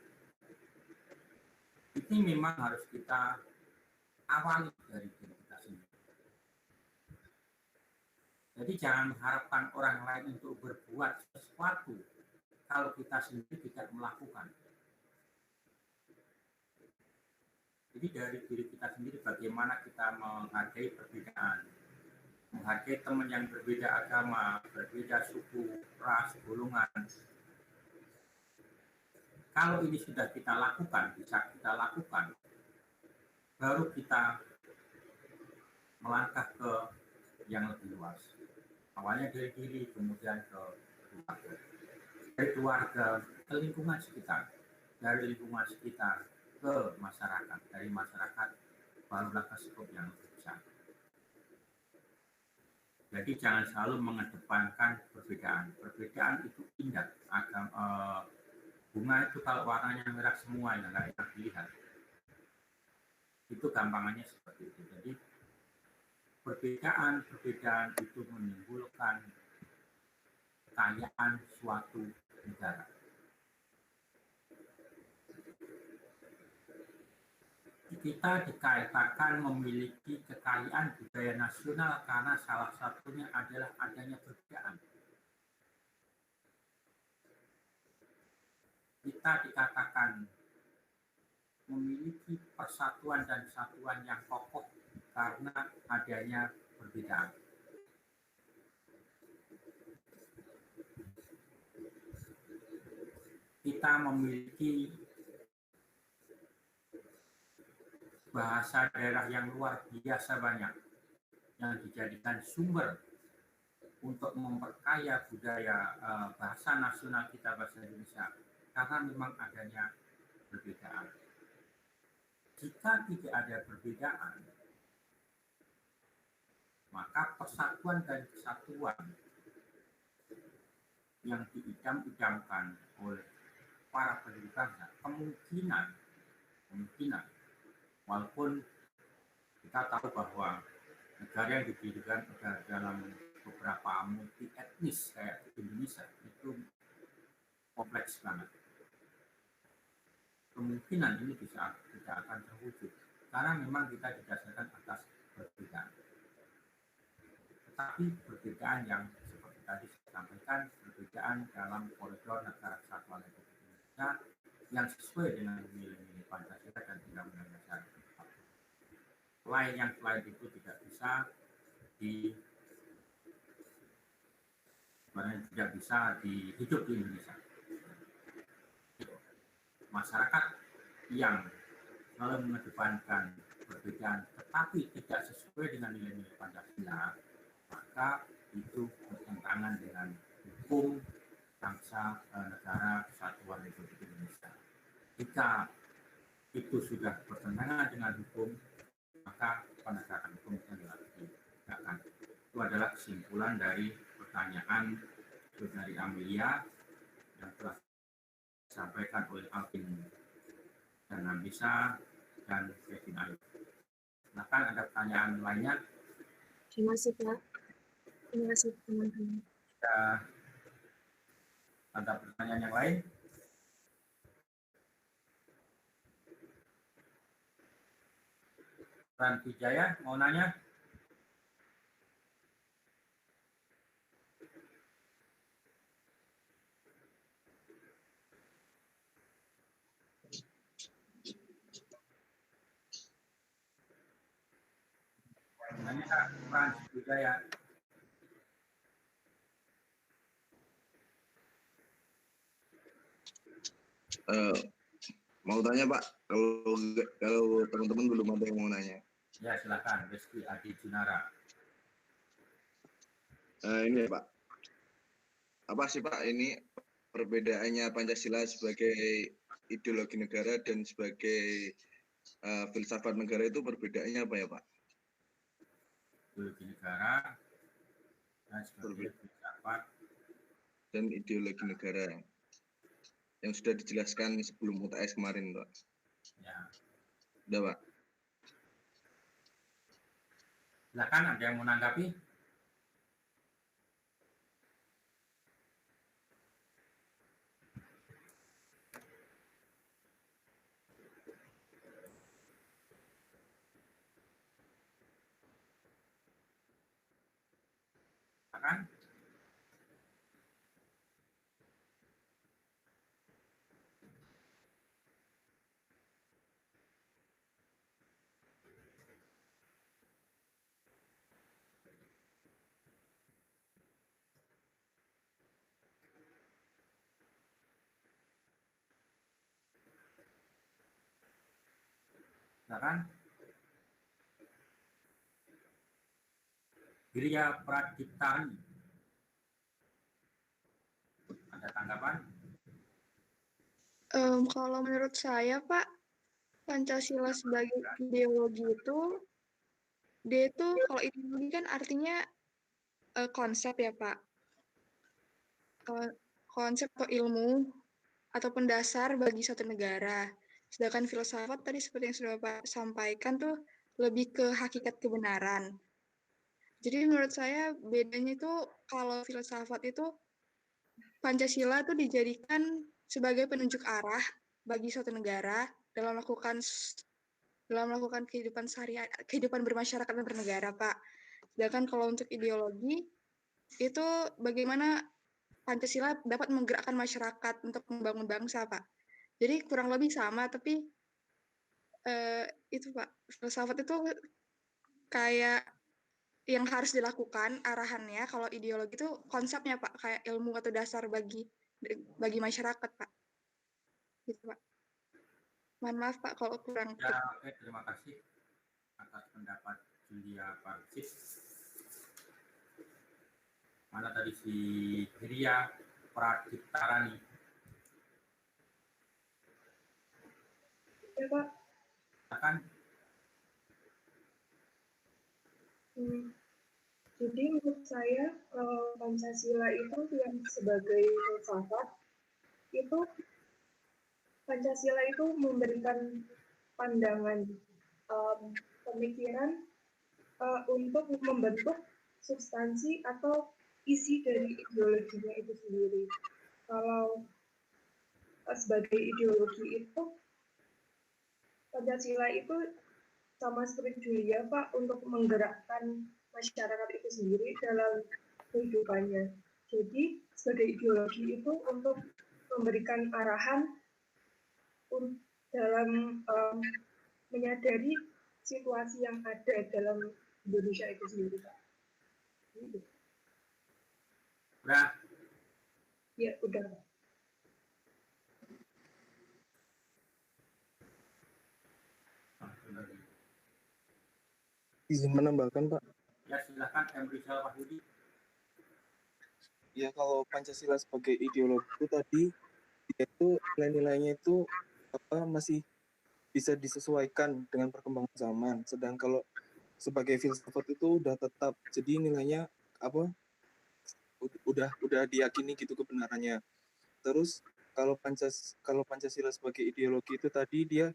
ini memang harus kita awali dari diri kita sendiri. Jadi jangan mengharapkan orang lain untuk berbuat sesuatu kalau kita sendiri tidak melakukan. Jadi dari diri kita sendiri bagaimana kita menghargai perbedaan, menghargai teman yang berbeda agama, berbeda suku, ras, golongan. Kalau ini sudah kita lakukan, bisa kita lakukan, baru kita melangkah ke yang lebih luas. Awalnya dari diri, kemudian ke keluarga. Dari keluarga ke lingkungan sekitar, dari lingkungan sekitar ke masyarakat, dari masyarakat barulah ke skop yang lebih besar. Jadi jangan selalu mengedepankan perbedaan. Perbedaan itu indah. Bunga itu kalau warnanya merah semua ya nggak enak dilihat. Itu gampangannya seperti itu. Jadi perbedaan itu menimbulkan kekayaan suatu negara. Kita dikatakan memiliki kekayaan budaya nasional karena salah satunya adalah adanya perbedaan. Kita dikatakan memiliki persatuan dan kesatuan yang kokoh karena adanya perbedaan. Kita memiliki bahasa daerah yang luar biasa banyak yang dijadikan sumber untuk memperkaya budaya bahasa nasional kita, bahasa Indonesia, karena memang adanya perbedaan. Jika tidak ada perbedaan, maka persatuan dan kesatuan yang diidam-idamkan oleh para pendiri bangsa kemungkinan walaupun kita tahu bahwa negara yang didirikan dalam beberapa multi etnis kayak Indonesia itu kompleks banget. Kemungkinan ini bisa tidak akan terwujud karena memang kita didasarkan atas perbedaan. Tetapi perbedaan yang seperti tadi saya sampaikan, perbedaan dalam koridor negara kesatuan Republik Indonesia yang sesuai dengan nilai-nilai Pancasila dan Undang-Undang Dasar. Yang lain itu tidak bisa hidup di Indonesia. Masyarakat yang selalu mengedepankan perbedaan tetapi tidak sesuai dengan nilai-nilai Pancasila, maka itu bertentangan dengan hukum bangsa negara kesatuan Republik Indonesia. Jika itu sudah bertentangan dengan hukum, maka penegakan hukum ditegakkan. Itu adalah kesimpulan dari pertanyaan dari Amelia yang telah disampaikan oleh Alvin dan Nabisa dan Kevin Ayu. Silakan ada pertanyaan lainnya. Terima kasih Pak. Terima kasih teman-teman. Ada pertanyaan yang lain? Ran Vijaya mau nanya? Nanya Ran Vijaya. Mau tanya Pak, kalau teman-teman belum ada yang mau nanya. Ya silakan, Rizky Adi Junara. Ini ya Pak, apa sih Pak ini perbedaannya Pancasila sebagai ideologi negara dan sebagai filsafat negara itu perbedaannya apa ya Pak? Ideologi negara dan sebagai filsafat dan ideologi negara yang sudah dijelaskan sebelum UTS kemarin Pak. Ya. Udah Pak. Silakan, ada yang mau menanggapi? Silakan. Silakan. Wirya Pradiptani. Ada tanggapan? Kalau menurut saya, Pak, Pancasila sebagai ideologi itu, dia itu kalau ideologi kan artinya konsep ya, Pak. Konsep atau ilmu ataupun dasar bagi suatu negara. Sedangkan filsafat tadi seperti yang sudah Pak sampaikan tuh lebih ke hakikat kebenaran. Jadi menurut saya bedanya itu kalau filsafat itu Pancasila itu dijadikan sebagai penunjuk arah bagi suatu negara dalam melakukan kehidupan bermasyarakat dan bernegara, Pak. Sedangkan kalau untuk ideologi itu bagaimana Pancasila dapat menggerakkan masyarakat untuk membangun bangsa, Pak. Jadi kurang lebih sama, tapi itu Pak, filsafat itu kayak yang harus dilakukan arahannya. Kalau ideologi itu konsepnya Pak, kayak ilmu atau dasar bagi masyarakat, Pak. Gitu Pak. Mohon maaf Pak kalau kurang. Ya, oke, terima kasih atas pendapat Julia Parsis. Mana tadi si Wirya Pradiptarani? Ya Pak. Silakan. Jadi menurut saya Pancasila itu yang sebagai filsafat itu Pancasila itu memberikan pandangan pemikiran untuk membentuk substansi atau isi dari ideologinya itu sendiri. Kalau sebagai ideologi itu Pancasila itu sama seperti Julia Pak untuk menggerakkan masyarakat itu sendiri dalam kehidupannya. Jadi sebagai ideologi itu untuk memberikan arahan dalam menyadari situasi yang ada dalam Indonesia itu sendiri, Pak. Udah? Ya, udah. Izin menambahkan, Pak. Ya, silakan M. Rizal Wahyudi. Ya, kalau Pancasila sebagai ideologi itu tadi, itu nilai-nilainya itu masih bisa disesuaikan dengan perkembangan zaman. Sedang kalau sebagai filsafat itu udah tetap, jadi nilainya udah diyakini gitu kebenarannya. Terus kalau Pancasila sebagai ideologi itu tadi dia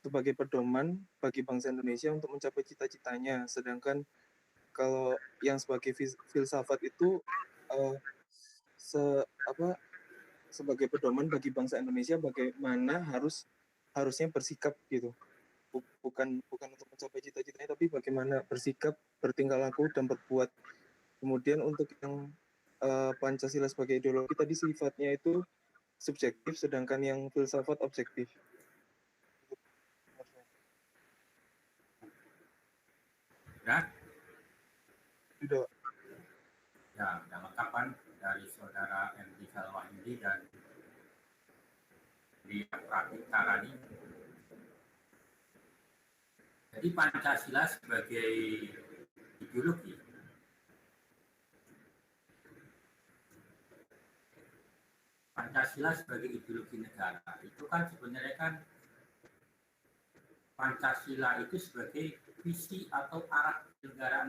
sebagai pedoman bagi bangsa Indonesia untuk mencapai cita-citanya. Sedangkan kalau yang sebagai filsafat itu sebagai pedoman bagi bangsa Indonesia bagaimana harusnya bersikap gitu. Bukan untuk mencapai cita-citanya, tapi bagaimana bersikap, bertingkah laku dan berbuat. Kemudian untuk yang Pancasila sebagai ideologi tadi sifatnya itu subjektif, sedangkan yang filsafat objektif. Ya? Tidak. Ya, ada lengkapan dari saudara M. Rizal Wahyudi dan Wirya Pradiptarani. Jadi Pancasila sebagai ideologi negara itu kan sebenarnya kan Pancasila itu sebagai visi atau arah negara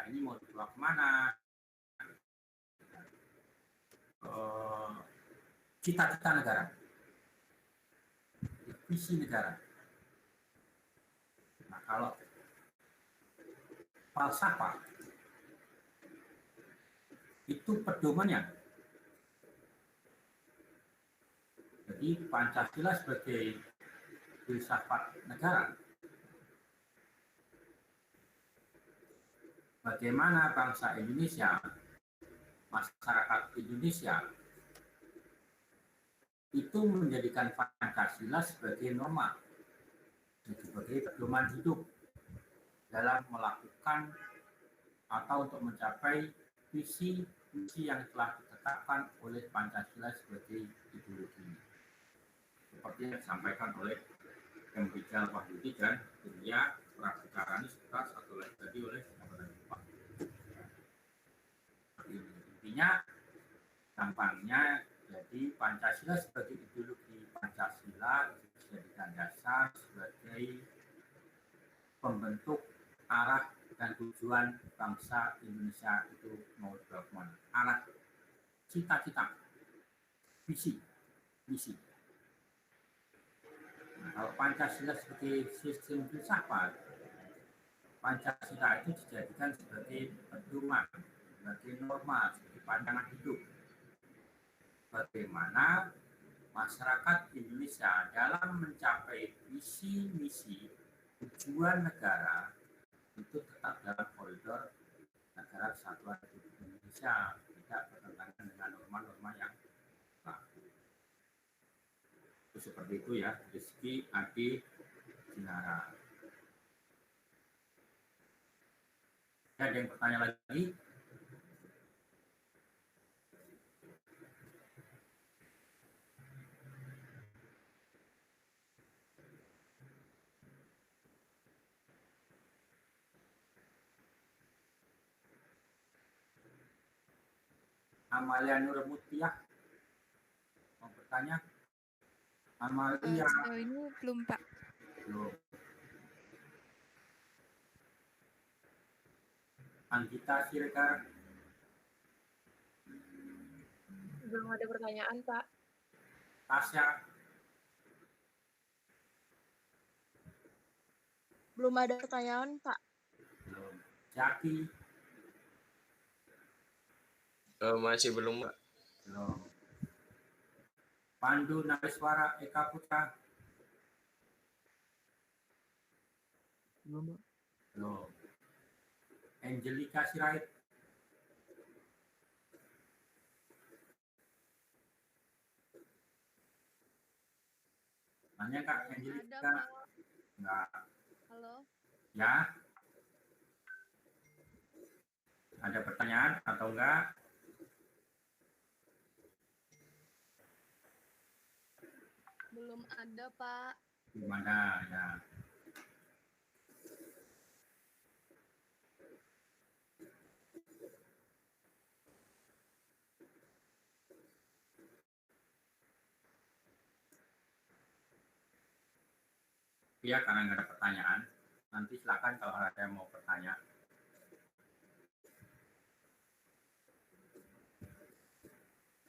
ini mau dibawa kemana, cita-cita negara, visi negara. Nah, kalau falsafah itu pedomannya. Jadi Pancasila sebagai filsafat negara bagaimana bangsa Indonesia, masyarakat Indonesia itu menjadikan Pancasila sebagai norma, sebagai pedoman hidup dalam melakukan atau untuk mencapai visi misi yang telah ditetapkan oleh Pancasila sebagai ideologi. Seperti yang disampaikan oleh M. Rizal Wahyudi dan Surya Prabhukarani serta satu lagi tadi oleh Pak. Intinya gampangnya, jadi Pancasila sebagai ideologi, Pancasila itu dijadikan dasar sebagai pembentuk arah dan tujuan bangsa Indonesia itu mau dibawa kemana, arah, cita-cita, visi, misi. Nah, kalau Pancasila sebagai sistem filsafat, Pancasila itu dijadikan sebagai pedoman, sebagai norma, sebagai pandangan hidup. Bagaimana masyarakat Indonesia dalam mencapai visi misi tujuan negara itu tetap dalam koridor negara kesatuan Republik Indonesia, tidak bertentangan dengan norma-norma yang berlaku. Itu seperti itu ya, Rizky Adi Jinara. Ada yang bertanya lagi? Amalia Nur Mutiah mau bertanya? Amalia. Sejauh ini belum, Pak. Belum. Anggita Siregar. Belum ada pertanyaan, Pak. Tasya. Belum ada pertanyaan, Pak. Belum. Jaki. Masih belum, Pak. Belum. Pandu Nariswara Eka Putra. Belum, Pak. Belum. Angelika Sirait. Tanya Kak Angelika. Ada, Pak. Enggak. Halo. Ya. Ada pertanyaan atau enggak? Belum ada, Pak. Belum ada, ya. Ya, karena nggak ada pertanyaan, nanti silakan kalau ada yang mau bertanya.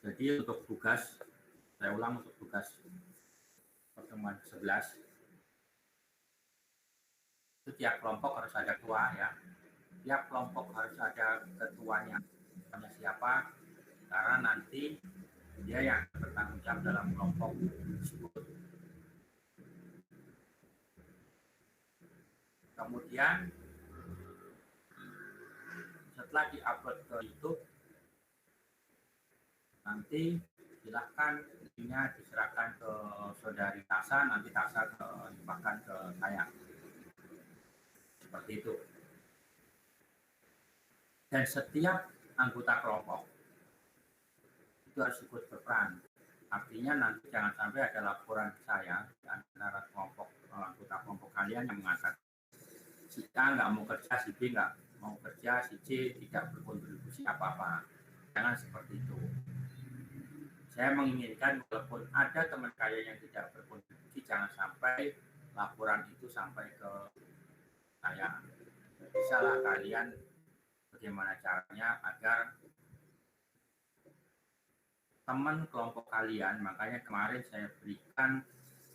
Jadi untuk tugas, saya ulang untuk tugas pertemuan ke-11, itu tiap kelompok harus ada ketua ya. Tiap kelompok harus ada ketuanya. Ketuanya siapa? Karena nanti dia yang bertanggung jawab dalam kelompok tersebut. Kemudian setelah diupload ke YouTube, nanti silahkan linknya diserahkan ke saudari Tasa, nanti Tasa limpahkan ke saya. Seperti itu. Dan setiap anggota kelompok itu harus ikut berperan. Artinya nanti jangan sampai ada laporan ke saya antara kelompok anggota kelompok kalian yang mengatakan si A nggak mau kerja, si B nggak mau kerja, si C tidak berkontribusi apa-apa. Jangan seperti itu. Saya menginginkan walaupun ada teman kalian yang tidak berkontribusi, jangan sampai laporan itu sampai ke saya. Bisalah kalian bagaimana caranya agar teman kelompok kalian, makanya kemarin saya berikan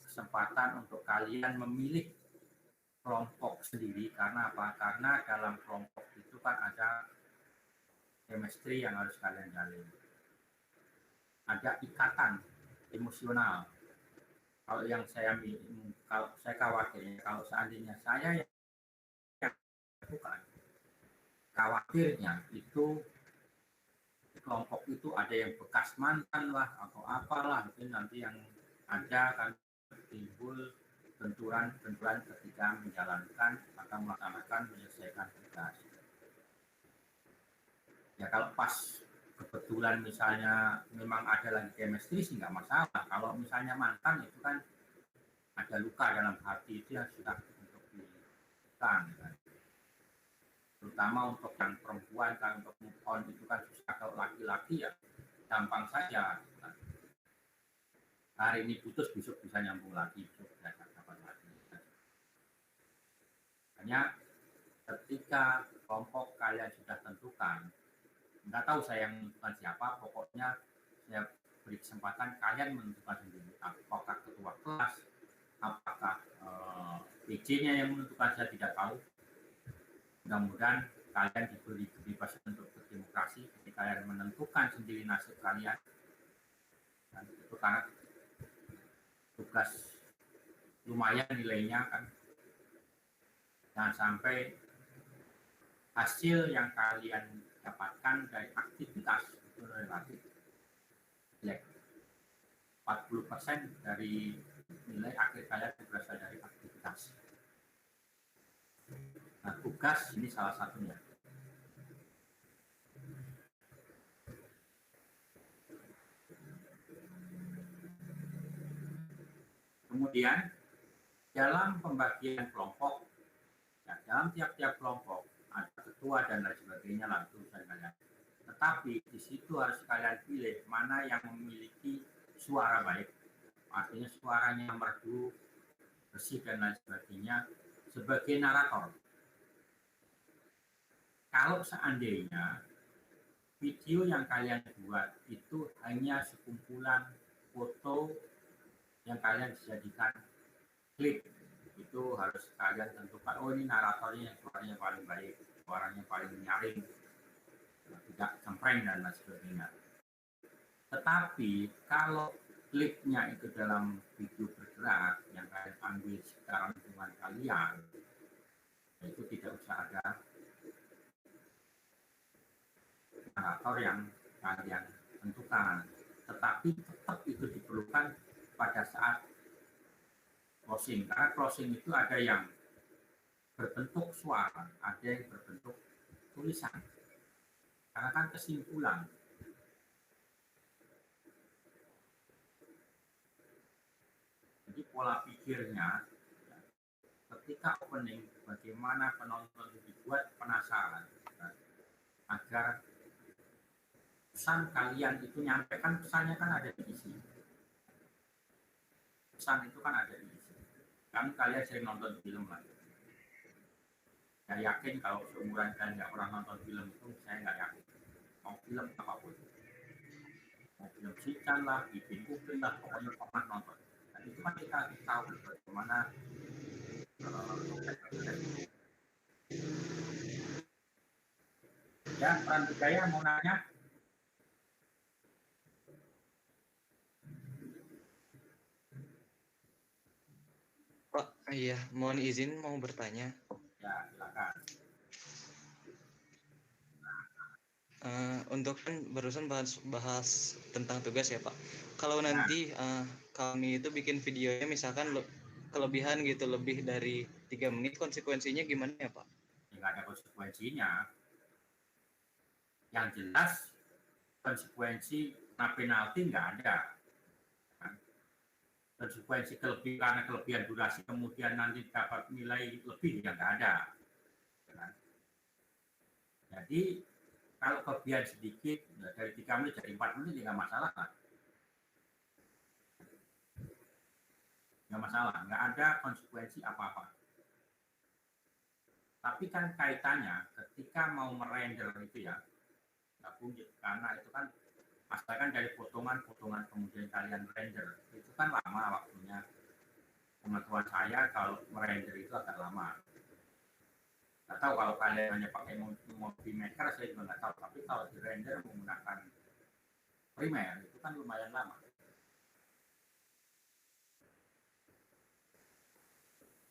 kesempatan untuk kalian memilih kelompok sendiri. Karena apa? Karena dalam kelompok itu kan ada chemistry yang harus kalian jalin. Ada ikatan emosional. Kalau yang kalau saya khawatir, kalau seandainya saya yang bukan, khawatirnya itu kelompok itu ada yang bekas mantan lah atau apalah, itu nanti yang ada akan timbul benturan-benturan ketika menjalankan atau melaksanakan menyelesaikan tugas. Ya kalau pas kebetulan misalnya memang ada lagi chemistry sih nggak masalah. Kalau misalnya mantan itu kan ada luka dalam hati, itu yang sudah untuk dilakukan. Kan. Terutama untuk yang perempuan, kan untuk move on itu kan susah. Kalau laki-laki ya gampang saja. Kan. Hari ini putus, besok bisa nyambung lagi, besok bisa dapat lagi. Kan. Hanya ketika kelompok kalian sudah tentukan, nggak tahu saya yang menentukan siapa, pokoknya saya beri kesempatan kalian menentukan sendiri. Apakah ketua kelas, apakah PJ-nya yang menentukan, saya tidak tahu. Mudah-mudahan kalian diberi kebebasan untuk berdemokrasi ketika kalian menentukan sendiri nasib kalian. Dan itu karena tugas lumayan nilainya kan. Jangan sampai hasil yang kalian dapatkan dari aktivitas itu relatif jelek. 40% dari nilai akhir kalian berasal dari aktivitas. Nah, tugas ini salah satunya. Kemudian dalam pembagian kelompok, ya, dalam tiap-tiap kelompok ada ketua dan lain sebagainya lah itu kalian. Tetapi di situ harus kalian pilih mana yang memiliki suara baik, artinya suaranya merdu, bersih dan lain sebagainya sebagai narator. Kalau seandainya video yang kalian buat itu hanya sekumpulan foto yang kalian jadikan klip, itu harus kalian tentukan, oh ini naratornya yang suaranya paling baik, suaranya paling nyaring, tidak cempreng dan lain sebagainya. Tetapi kalau klipnya itu dalam video bergerak yang kalian ambil secara lingkungan kalian, itu tidak usah ada narator yang kalian tentukan, tetapi tetap itu diperlukan pada saat closing, karena closing itu ada yang berbentuk suara, ada yang berbentuk tulisan, karena kan kesimpulan. Jadi pola pikirnya ketika opening, bagaimana penonton itu dibuat penasaran agar pesan kalian itu nyampaikan, pesannya kan ada di isi. Pesan itu kan ada di isi. Kan kalian sering nonton film lah. Saya yakin kalau seumuran kalian nggak pernah nonton film itu, saya nggak yakin. Mau film apapun. Mau film Sican lah, Ipin Upin lah, pokoknya pernah nonton. Dan itu kan kita tahu bagaimana ya, Peran Budaya mau nanya. Pak, iya, mohon izin mau bertanya. Ya, silakan. Untuk kan barusan bahas tentang tugas ya Pak. Kalau nanti kami itu bikin videonya misalkan kelebihan gitu, lebih dari 3 menit, konsekuensinya gimana ya Pak? Nggak ada konsekuensinya. Yang jelas konsekuensi penalti nggak ada. Konsekuensi karena kelebihan durasi kemudian nanti dapat nilai lebih yang nggak ada. Jadi kalau kelebihan sedikit dari 3 menit jadi 4 menit nggak masalah kan? Nggak masalah, nggak ada konsekuensi apa-apa. Tapi kan kaitannya ketika mau merender itu ya, nggak mungkin, karena itu kan asalkan dari potongan-potongan kemudian kalian render, itu kan lama waktunya. Pengetahuan saya kalau merender itu agak lama. Nggak tahu kalau kalian hanya pakai Movie Maker, saya juga nggak tahu. Tapi kalau di render menggunakan Premiere itu kan lumayan lama.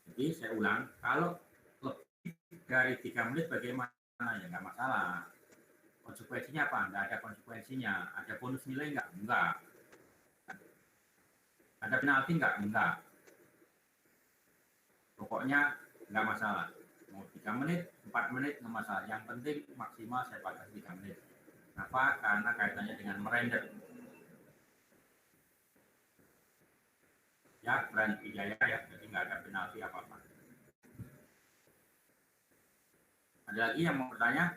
Jadi saya ulang, kalau lebih dari 3 menit bagaimana? ya nggak masalah. Konsekuensinya apa? Nggak ada konsekuensinya. Ada bonus nilai nggak? Enggak. Ada penalti nggak? Enggak. Pokoknya nggak masalah. Mau 3 menit, 4 menit, nggak masalah. Yang penting maksimal saya pakai 3 menit. Kenapa? Karena kaitannya dengan merender. Ya, berani Wijaya ya, jadi nggak ada penalti apa-apa. Ada lagi yang mau bertanya?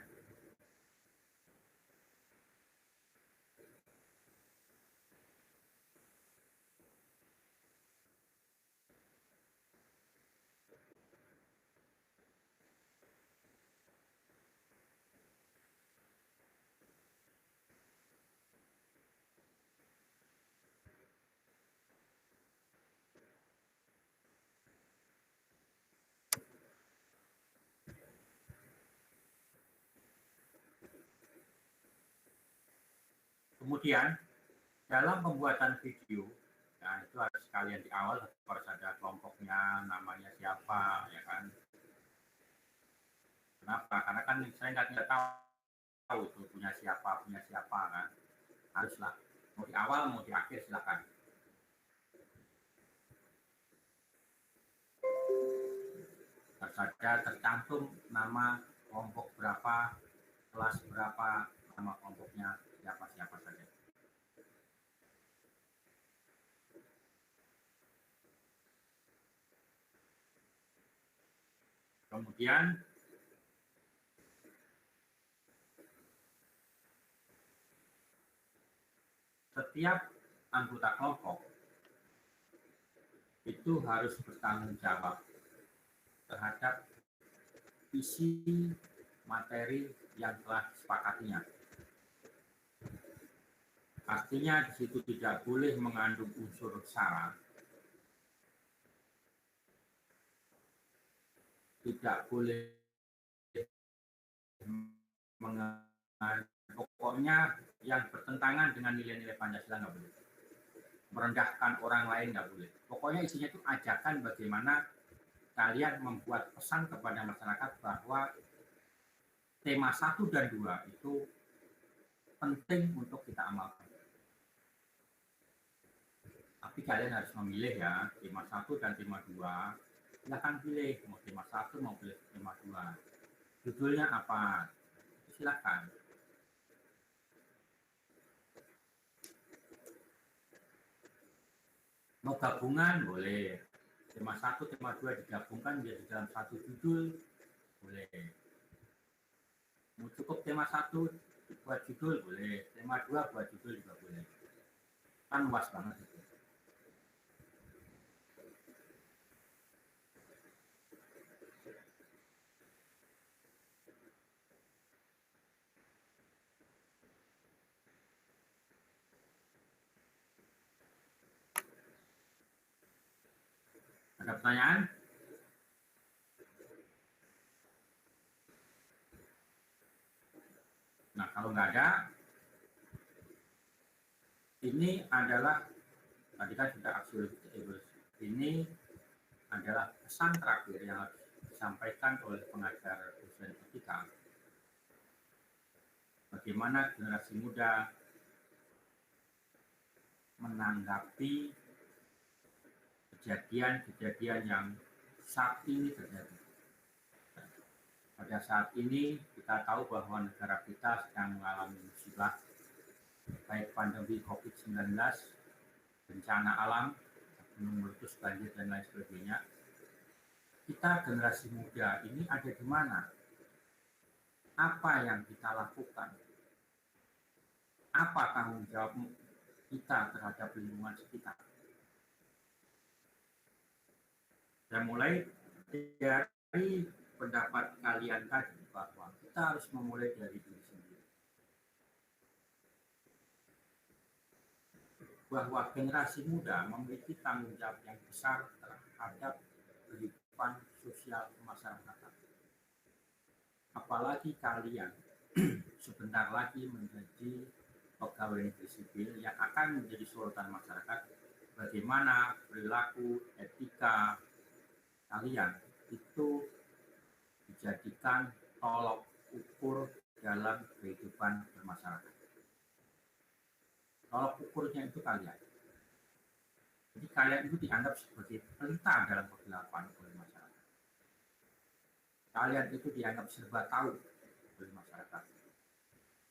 Kemudian dalam pembuatan video, nah itu harus sekalian di awal harus ada kelompoknya, namanya siapa, ya kan? Kenapa? Karena kan saya nggak tahu itu punya siapa kan? Haruslah. Mau di awal, mau di akhir silakan. Harus ada tercantum nama kelompok berapa, kelas berapa, nama kelompoknya siapa saja. Kemudian setiap anggota kelompok itu harus bertanggung jawab terhadap isi materi yang telah disepakatinya. Artinya di situ tidak boleh mengandung unsur sara, tidak boleh pokoknya yang bertentangan dengan nilai-nilai Pancasila nggak boleh. Merendahkan orang lain nggak boleh. Pokoknya isinya itu ajakan bagaimana kalian membuat pesan kepada masyarakat bahwa tema 1 dan 2 itu penting untuk kita amalkan. Tapi kalian harus memilih ya, tema 1 dan tema 2. Silahkan pilih, mau tema 1 mau pilih tema 2. Judulnya apa? Silahkan. Mau gabungan boleh. Tema 1, tema 2 digabungkan menjadi dalam satu judul boleh. Mau cukup tema 1 buat judul boleh. Tema 2 buat judul juga boleh. Kan luas banget itu. Ada pertanyaan? Nah, kalau nggak ada, ini adalah, tadi kan sudah absolute, ini adalah pesan terakhir yang harus disampaikan oleh pengajar dosen etika. Bagaimana generasi muda menanggapi kejadian-kejadian yang saat ini terjadi. Pada saat ini kita tahu bahwa negara kita sedang mengalami musibah, baik pandemi COVID-19, bencana alam, gunung meletus, banjir, dan lain sebagainya. Kita generasi muda ini ada di mana? Apa yang kita lakukan? Apa tanggung jawab kita terhadap lingkungan sekitar? Saya mulai dari pendapat kalian tadi bahwa kita harus memulai dari diri sendiri. Bahwa generasi muda memiliki tanggung jawab yang besar terhadap kehidupan sosial masyarakat. Apalagi kalian sebentar lagi menjadi pegawai negeri sipil yang akan menjadi sorotan masyarakat. Bagaimana perilaku, etika kalian itu dijadikan tolok ukur dalam kehidupan bermasyarakat. Tolok ukurnya itu kalian. Jadi kalian itu dianggap sebagai pelita dalam kegelapan oleh masyarakat. Kalian itu dianggap serba tahu oleh masyarakat,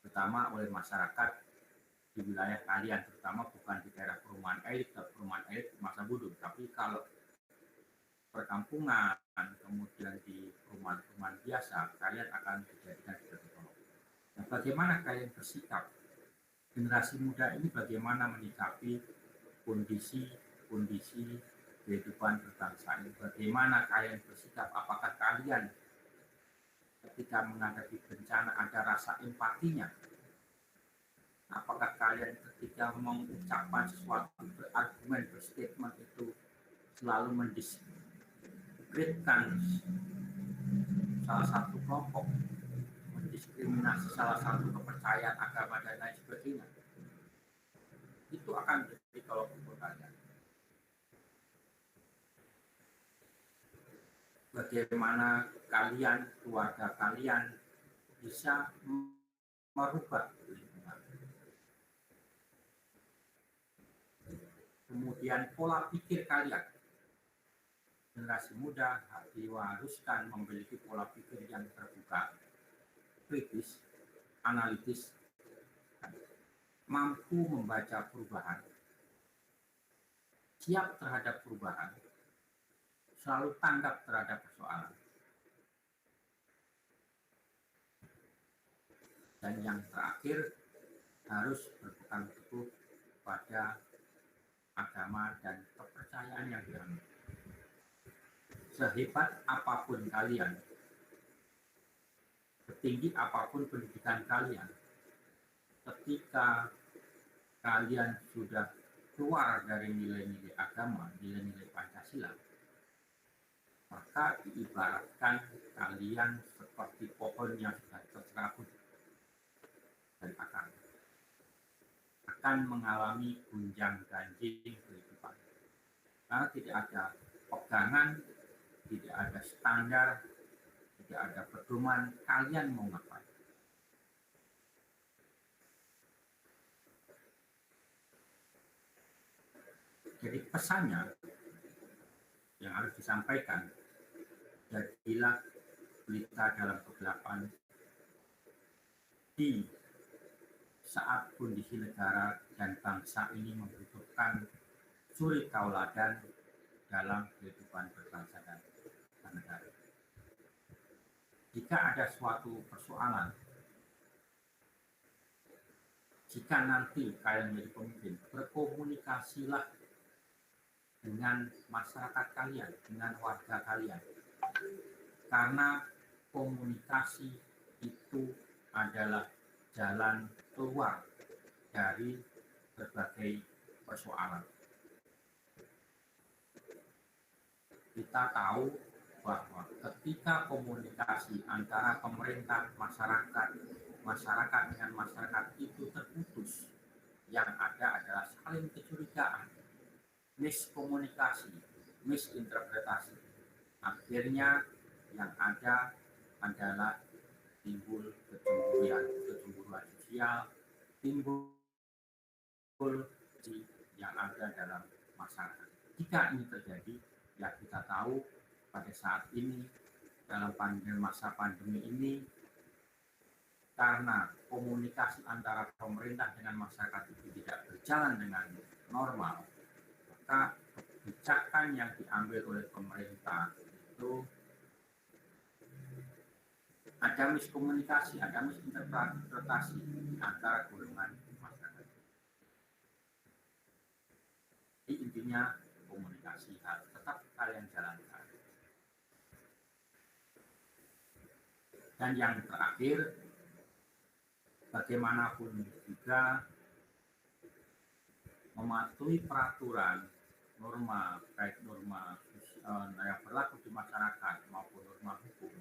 terutama oleh masyarakat di wilayah kalian, terutama bukan di daerah perumahan elit atau perumahan elit masa bodoh, tapi kalau perkampungan, kemudian di perumahan-perumahan biasa, kalian akan dijadikan sebagai tolok. Nah, bagaimana kalian bersikap? Generasi muda ini bagaimana menyikapi kondisi kehidupan berbangsa ini? Bagaimana kalian bersikap? Apakah kalian ketika menghadapi bencana ada rasa empatinya? Apakah kalian ketika mengucapkan sesuatu, berargumen, berstatement itu selalu mendiskreditkan salah satu kelompok, mendiskriminasi salah satu kepercayaan agama dan lain sebagainya? Itu akan jadi kalau ukur kalian. Bagaimana kalian, keluarga kalian bisa merubah lingkungan. Kemudian pola pikir kalian. Generasi muda diharuskan memiliki pola pikir yang terbuka, kritis, analitis, mampu membaca perubahan, siap terhadap perubahan, selalu tanggap terhadap persoalan. Dan yang terakhir, harus berpegang teguh pada agama dan kepercayaan yang dianut. Sehebat apapun kalian, setinggi apapun pendidikan kalian, ketika kalian sudah keluar dari nilai-nilai agama, nilai-nilai Pancasila, maka diibaratkan kalian seperti pohon yang sudah tercerabut dari akarnya, akan mengalami gunjang-ganjing kehidupan. Karena tidak ada pegangan, tidak ada standar, tidak ada pedoman, kalian mau ngapain. Jadi pesannya yang harus disampaikan, jadilah pelita dalam kegelapan di saat kondisi negara dan bangsa ini membutuhkan suri tauladan dalam kehidupan berbangsa dan negara. Jika ada suatu persoalan, jika nanti kalian menjadi pemimpin, berkomunikasilah dengan masyarakat kalian, dengan warga kalian. Karena komunikasi itu adalah jalan keluar dari berbagai persoalan. Kita tahu bahwa ketika komunikasi antara pemerintah, masyarakat dengan masyarakat itu terputus, yang ada adalah saling kecurigaan, miskomunikasi, misinterpretasi. Akhirnya yang ada adalah timbul kecemburuan sosial, timbul yang ada dalam masyarakat. Jika ini terjadi, ya kita tahu pada saat ini dalam masa pandemi ini, karena komunikasi antara pemerintah dengan masyarakat itu tidak berjalan dengan normal, maka kebijakan yang diambil oleh pemerintah itu ada miskomunikasi, ada misinterpretasi antara golongan masyarakat. Jadi intinya komunikasi harus tetap kalian jalankan. Dan yang terakhir, bagaimanapun juga mematuhi peraturan, norma, baik norma yang berlaku di masyarakat maupun norma hukum,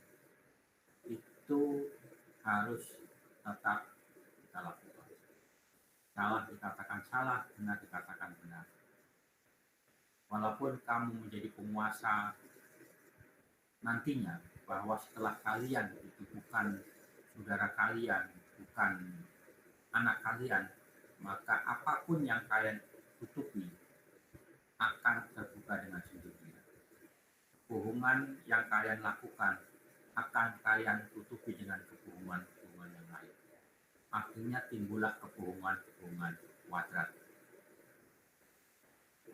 itu harus tetap kita lakukan. Salah dikatakan salah, benar dikatakan benar. Walaupun kamu menjadi penguasa nantinya, bahwa setelah kalian itu bukan saudara kalian, bukan anak kalian, maka apapun yang kalian tutupi akan terbuka dengan sendirinya. Bohongan yang kalian lakukan akan kalian tutupi dengan kebohongan-kebohongan yang lain. Akhirnya timbullah kebohongan-kebohongan kuadrat.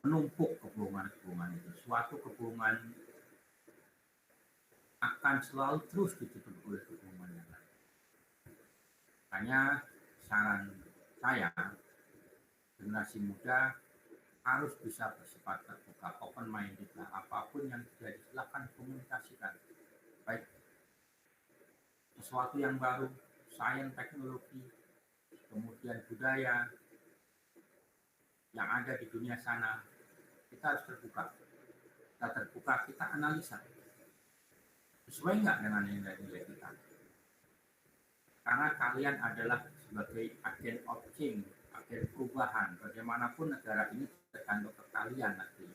Menumpuk kebohongan-kebohongan itu. Suatu kebohongan akan selalu terus ditutup oleh kebohongan yang lain. Makanya saran saya, generasi muda harus bisa bersifat terbuka, open minded lah. Apapun yang terjadi silakan komunikasikan. Baik sesuatu yang baru, sains, teknologi, kemudian budaya yang ada di dunia sana, kita harus terbuka. Kita terbuka, kita analisa. Sesuai nggak dengan nilai-nilai kita? Karena kalian adalah sebagai agen of change, agen perubahan. Bagaimanapun negara ini tergantung ke kalian nanti.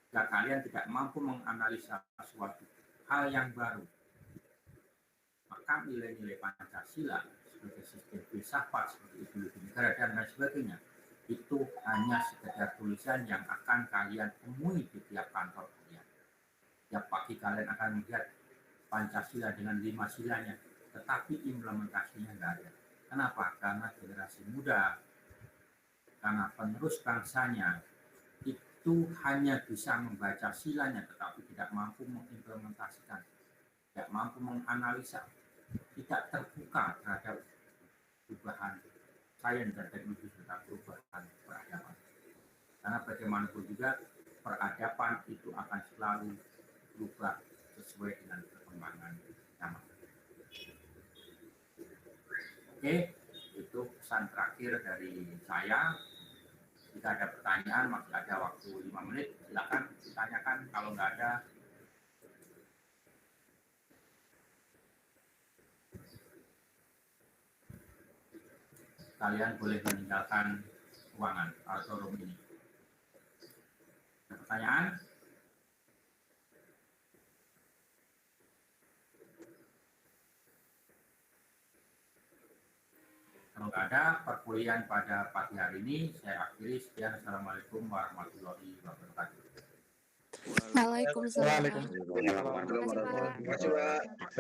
Jika kalian tidak mampu menganalisa suatu hal yang baru, maka nilai-nilai Pancasila sebagai sistem filsafat, seperti ideologi negara dan lain sebagainya, itu hanya sekedar tulisan yang akan kalian temui di tiap kantor kalian. Tiap pagi kalian akan melihat Pancasila dengan 5 silanya, tetapi implementasinya nggak ada. Kenapa? Karena generasi muda, karena penerus bangsanya, itu hanya bisa membaca silanya, tetapi tidak mampu mengimplementasikan, tidak mampu menganalisa, tidak terbuka terhadap perubahan sains dan teknologi serta perubahan peradaban. Karena bagaimanapun juga peradaban itu akan selalu berubah sesuai dengan perkembangan zaman. Oke, itu pesan terakhir dari saya. Jika ada pertanyaan, masih ada waktu 5 menit, silakan ditanyakan. Kalau nggak ada, kalian boleh meninggalkan ruangan atau room ini. Ada pertanyaan? Kalau nggak ada, perkuliahan pada pagi hari ini saya akhiri. Sekian, Assalamualaikum warahmatullahi wabarakatuh. Waalaikumsalam. Waalaikumsalam. Terima kasih, Pak.